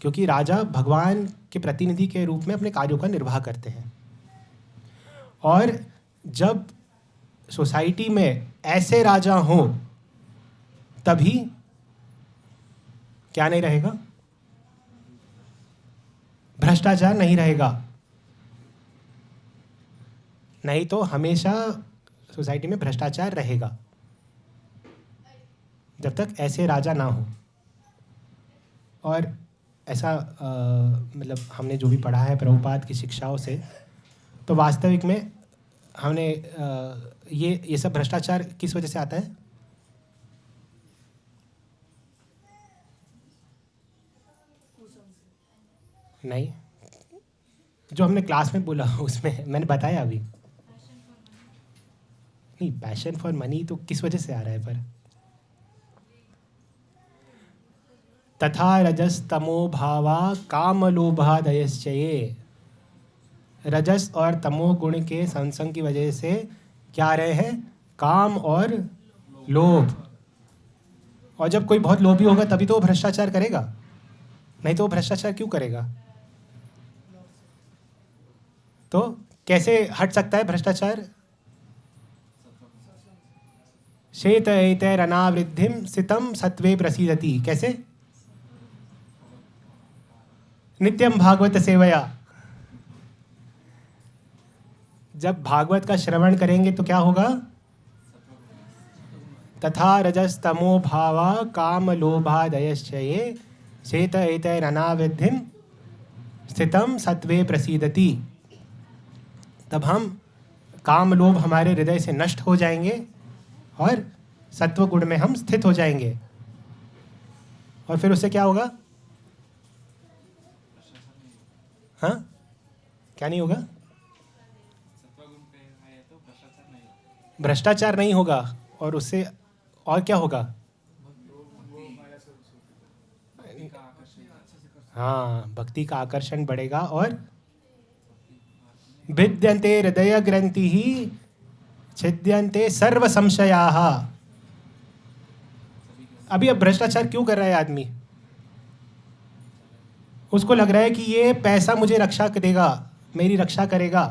क्योंकि राजा भगवान के प्रतिनिधि के रूप में अपने कार्यों का निर्वाह करते हैं। और जब सोसाइटी में ऐसे राजा हों तभी क्या नहीं रहेगा? भ्रष्टाचार नहीं रहेगा। नहीं तो हमेशा सोसाइटी में भ्रष्टाचार रहेगा जब तक ऐसे राजा ना हो। और ऐसा मतलब हमने जो भी पढ़ा है प्रभुपाद की शिक्षाओं से, तो वास्तविक में हमने ये सब भ्रष्टाचार किस वजह से आता है? नहीं, जो हमने क्लास में बोला उसमें मैंने बताया अभी। नहीं, पैशन फॉर मनी तो किस वजह से आ रहा है? पर तथा रजस तमो भावा काम लोभादयश्चये। रजस और तमो गुण के संसंग की वजह से क्या आ रहे हैं? काम और लोभ। और जब कोई बहुत लोभी होगा तभी तो वो भ्रष्टाचार करेगा, नहीं तो वो भ्रष्टाचार क्यों करेगा? तो कैसे हट सकता है भ्रष्टाचार? शेत एतैरनावृद्धिम सितम सत्वे प्रसीदति। कैसे? नित्यम भागवत सेवया। जब भागवत का श्रवण करेंगे तो क्या होगा? तथा रजस तमो भावा काम लोभादयश्चये शेत एतैरनावृद्धिम स्थितम सत्वे प्रसीदति। तब हम काम लोभ हमारे हृदय से नष्ट हो जाएंगे और सत्व गुण में हम स्थित हो जाएंगे। और फिर उससे क्या होगा? हाँ, क्या नहीं होगा? भ्रष्टाचार नहीं होगा। और उससे और क्या होगा? हाँ, भक्ति का आकर्षण बढ़ेगा। और भिद्यन्ते हृदय ग्रंथि ही छिद्यन्ते सर्व संशयाः। अभी अब भ्रष्टाचार क्यों कर रहा है आदमी? उसको लग रहा है कि ये पैसा मुझे रक्षा देगा, मेरी रक्षा करेगा।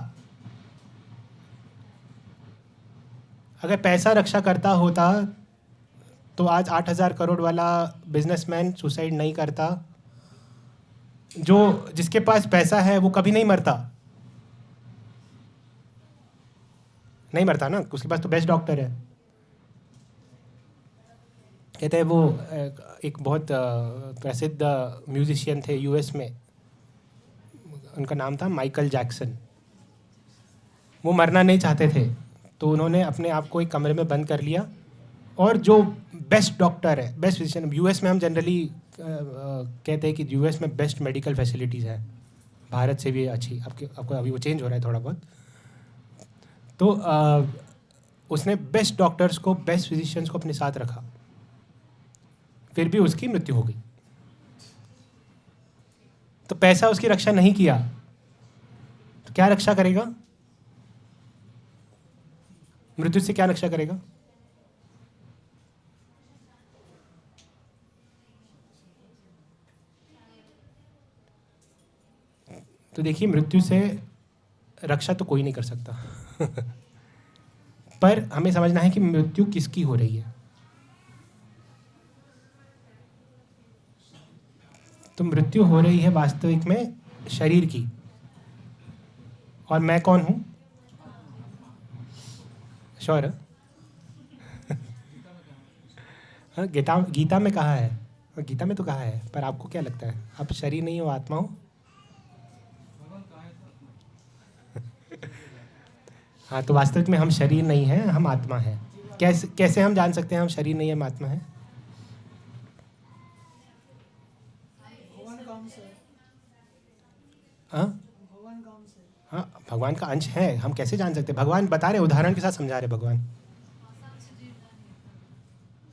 अगर पैसा रक्षा करता होता तो आज 8,000 करोड़ वाला बिजनेसमैन सुसाइड नहीं करता। जो जिसके पास पैसा है वो कभी नहीं मरता, नहीं मरता ना, उसके पास तो बेस्ट डॉक्टर है। कहते हैं वो एक बहुत प्रसिद्ध म्यूजिशियन थे यूएस में, उनका नाम था माइकल जैक्सन। वो मरना नहीं चाहते थे तो उन्होंने अपने आप को एक कमरे में बंद कर लिया। और जो बेस्ट डॉक्टर है, बेस्ट फिजिशियन, यूएस में हम जनरली कहते हैं कि यूएस में बेस्ट मेडिकल फैसिलिटीज़ है, भारत से भी अच्छी। आपको अभी वो चेंज हो रहा है थोड़ा बहुत। तो उसने बेस्ट डॉक्टर्स को, बेस्ट फिजिशियंस को अपने साथ रखा, फिर भी उसकी मृत्यु हो गई। तो पैसा उसकी रक्षा नहीं किया तो क्या रक्षा करेगा? मृत्यु से क्या रक्षा करेगा? तो देखिए, मृत्यु से रक्षा तो कोई नहीं कर सकता पर हमें समझना है कि मृत्यु किसकी हो रही है। तो मृत्यु हो रही है वास्तविक में शरीर की, और मैं कौन हूँ? श्योर? हाँ, गीता में कहा है, गीता में तो कहा है, पर आपको क्या लगता है आप शरीर नहीं हो आत्मा हो? हाँ, तो वास्तविक में हम शरीर नहीं हैं, हम आत्मा हैं। कैसे हम जान सकते हैं हम शरीर नहीं है, हम आत्मा हैं? हाँ हाँ, भगवान का अंश है, हम कैसे जान सकते हैं? भगवान बता रहे, उदाहरण के साथ समझा रहे भगवान।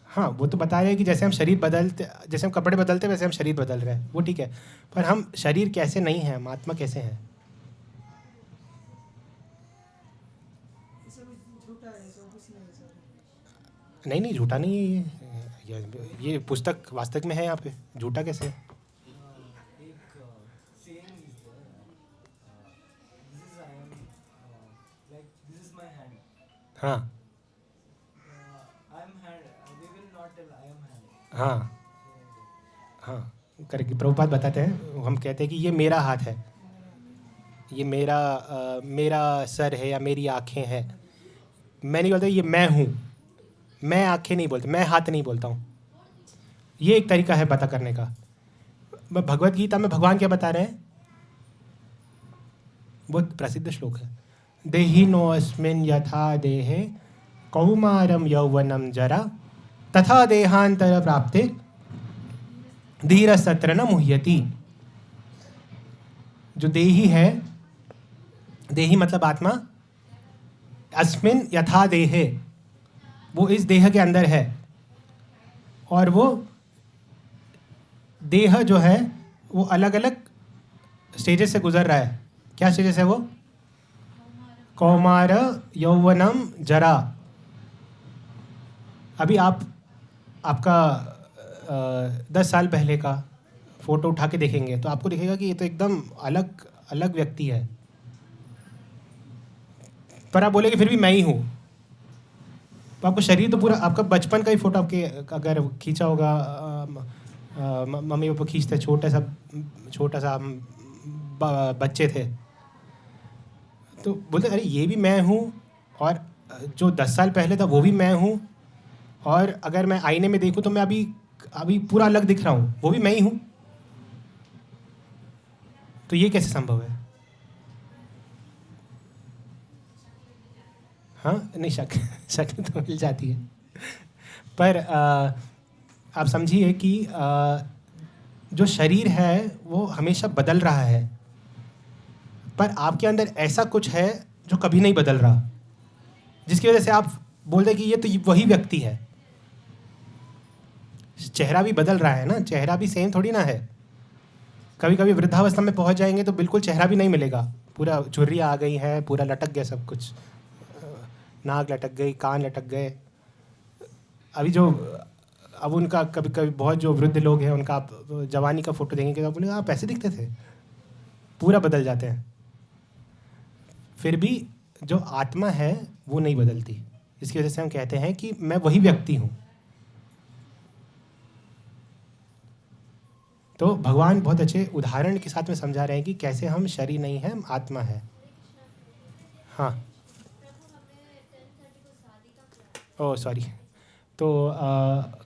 हाँ, वो तो बता रहे हैं कि जैसे हम शरीर बदलते, जैसे हम कपड़े बदलते वैसे हम शरीर बदल रहे हैं, वो ठीक है, पर हम शरीर कैसे नहीं हैं, हम आत्मा कैसे हैं? नहीं नहीं, झूठा नहीं है ये पुस्तक वास्तविक में है यहाँ पे, झूठा कैसे है? हाँ हाँ हाँ, करेक्ट। प्रभुपाद बताते हैं, हम कहते हैं कि ये मेरा हाथ है, ये मेरा सर है या मेरी आँखें हैं। मैं नहीं बोलता ये मैं हूँ, मैं आँखें नहीं बोलता, मैं हाथ नहीं बोलता हूँ। ये एक तरीका है पता करने का। भगवत गीता में भगवान क्या बता रहे हैं? बहुत प्रसिद्ध श्लोक है, देहिनोऽस्मिन् यथा देहे कौमारं यौवनं जरा तथा देहांतर प्राप्ते धीरस्तत्र न मुह्यति। जो देही है, देही मतलब आत्मा, अस्मिन् यथा देहे, वो इस देह के अंदर है, और वो देह जो है वो अलग अलग स्टेजेस से गुजर रहा है। क्या स्टेजेस है वो? कौमार, यौवनम, जरा। अभी आपका 10 साल पहले का फोटो उठा के देखेंगे तो आपको दिखेगा कि ये तो एकदम अलग अलग व्यक्ति है, पर आप बोलेंगे फिर भी मैं ही हूँ। तो आपको शरीर तो पूरा, आपका बचपन का ही फोटो आपके अगर खींचा होगा, मम्मी पापा खींचते, छोटा सा हम बच्चे थे, तो बोलते अरे ये भी मैं हूँ, और जो 10 साल पहले था वो भी मैं हूँ, और अगर मैं आईने में देखूँ तो मैं अभी पूरा अलग दिख रहा हूँ, वो भी मैं ही हूँ। तो ये कैसे संभव है? हाँ, नहीं, शक्ल तो मिल जाती है, पर आप समझिए कि जो शरीर है वो हमेशा बदल रहा है, पर आपके अंदर ऐसा कुछ है जो कभी नहीं बदल रहा, जिसकी वजह से आप बोलते कि ये तो वही व्यक्ति है। चेहरा भी बदल रहा है ना, चेहरा भी सेम थोड़ी ना है। कभी कभी वृद्धावस्था में पहुंच जाएंगे तो बिल्कुल चेहरा भी नहीं मिलेगा, पूरा झुर्रियाँ आ गई हैं, पूरा लटक गया सब कुछ, नाक लटक गई, कान लटक गए। अब उनका कभी कभी बहुत जो वृद्ध लोग हैं उनका आप जवानी का फोटो देखेंगे तो आप बोलेंगे आप ऐसे दिखते थे, पूरा बदल जाते हैं। फिर भी जो आत्मा है वो नहीं बदलती, इसकी वजह से हम कहते हैं कि मैं वही व्यक्ति हूँ। तो भगवान बहुत अच्छे उदाहरण के साथ में समझा रहे हैं कि कैसे हम शरीर नहीं है, हम आत्मा है। हाँ, ओह सॉरी। तो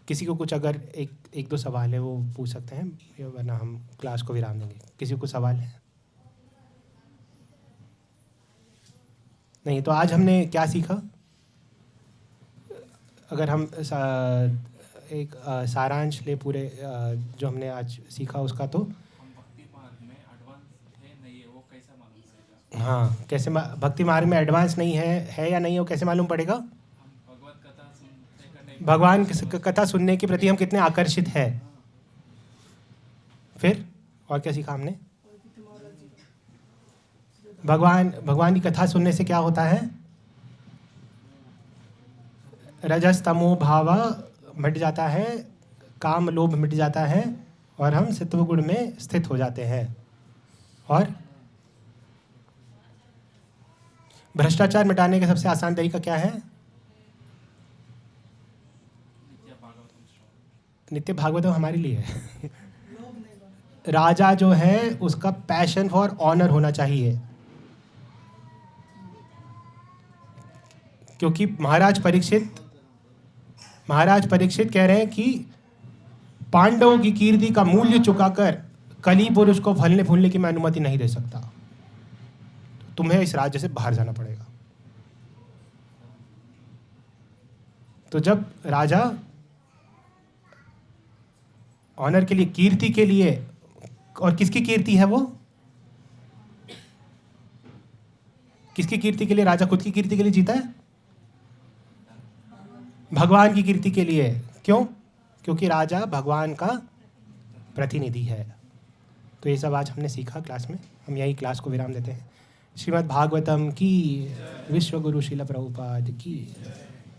किसी को कुछ अगर एक दो सवाल है वो पूछ सकते हैं, वरना हम क्लास को विराम देंगे। किसी को सवाल है? नहीं, तो आज हमने क्या सीखा? अगर हम एक सारांश ले पूरे जो हमने आज सीखा उसका, तो हाँ, कैसे भक्ति मार्ग में एडवांस नहीं है या नहीं है, वो कैसे मालूम पड़ेगा? भगवान की कथा सुनने के प्रति हम कितने आकर्षित हैं। फिर और क्या सीखा हमने? भगवान की कथा सुनने से क्या होता है? रजस तमो भाव मिट जाता है, काम लोभ मिट जाता है, और हम सत्व गुण में स्थित हो जाते हैं। और भ्रष्टाचार मिटाने का सबसे आसान तरीका क्या है? नित्य भागवत हमारे लिए है। राजा जो है उसका पैशन फॉर ऑनर होना चाहिए, क्योंकि महाराज परीक्षित कह रहे हैं कि पांडवों की कीर्ति का मूल्य चुकाकर कली पुरुष को फलने फूलने की मैं अनुमति नहीं दे सकता, तुम्हें इस राज्य से बाहर जाना पड़ेगा। तो जब राजा ऑनर के लिए, कीर्ति के लिए, और किसकी कीर्ति है वो, किसकी कीर्ति के लिए? राजा खुद की कीर्ति के लिए जीता है? भगवान की कीर्ति के लिए। क्यों? क्योंकि राजा भगवान का प्रतिनिधि है। तो ये सब आज हमने सीखा क्लास में। हम यही क्लास को विराम देते हैं। श्रीमद् भागवतम की, विश्व गुरु श्रील प्रभुपाद की।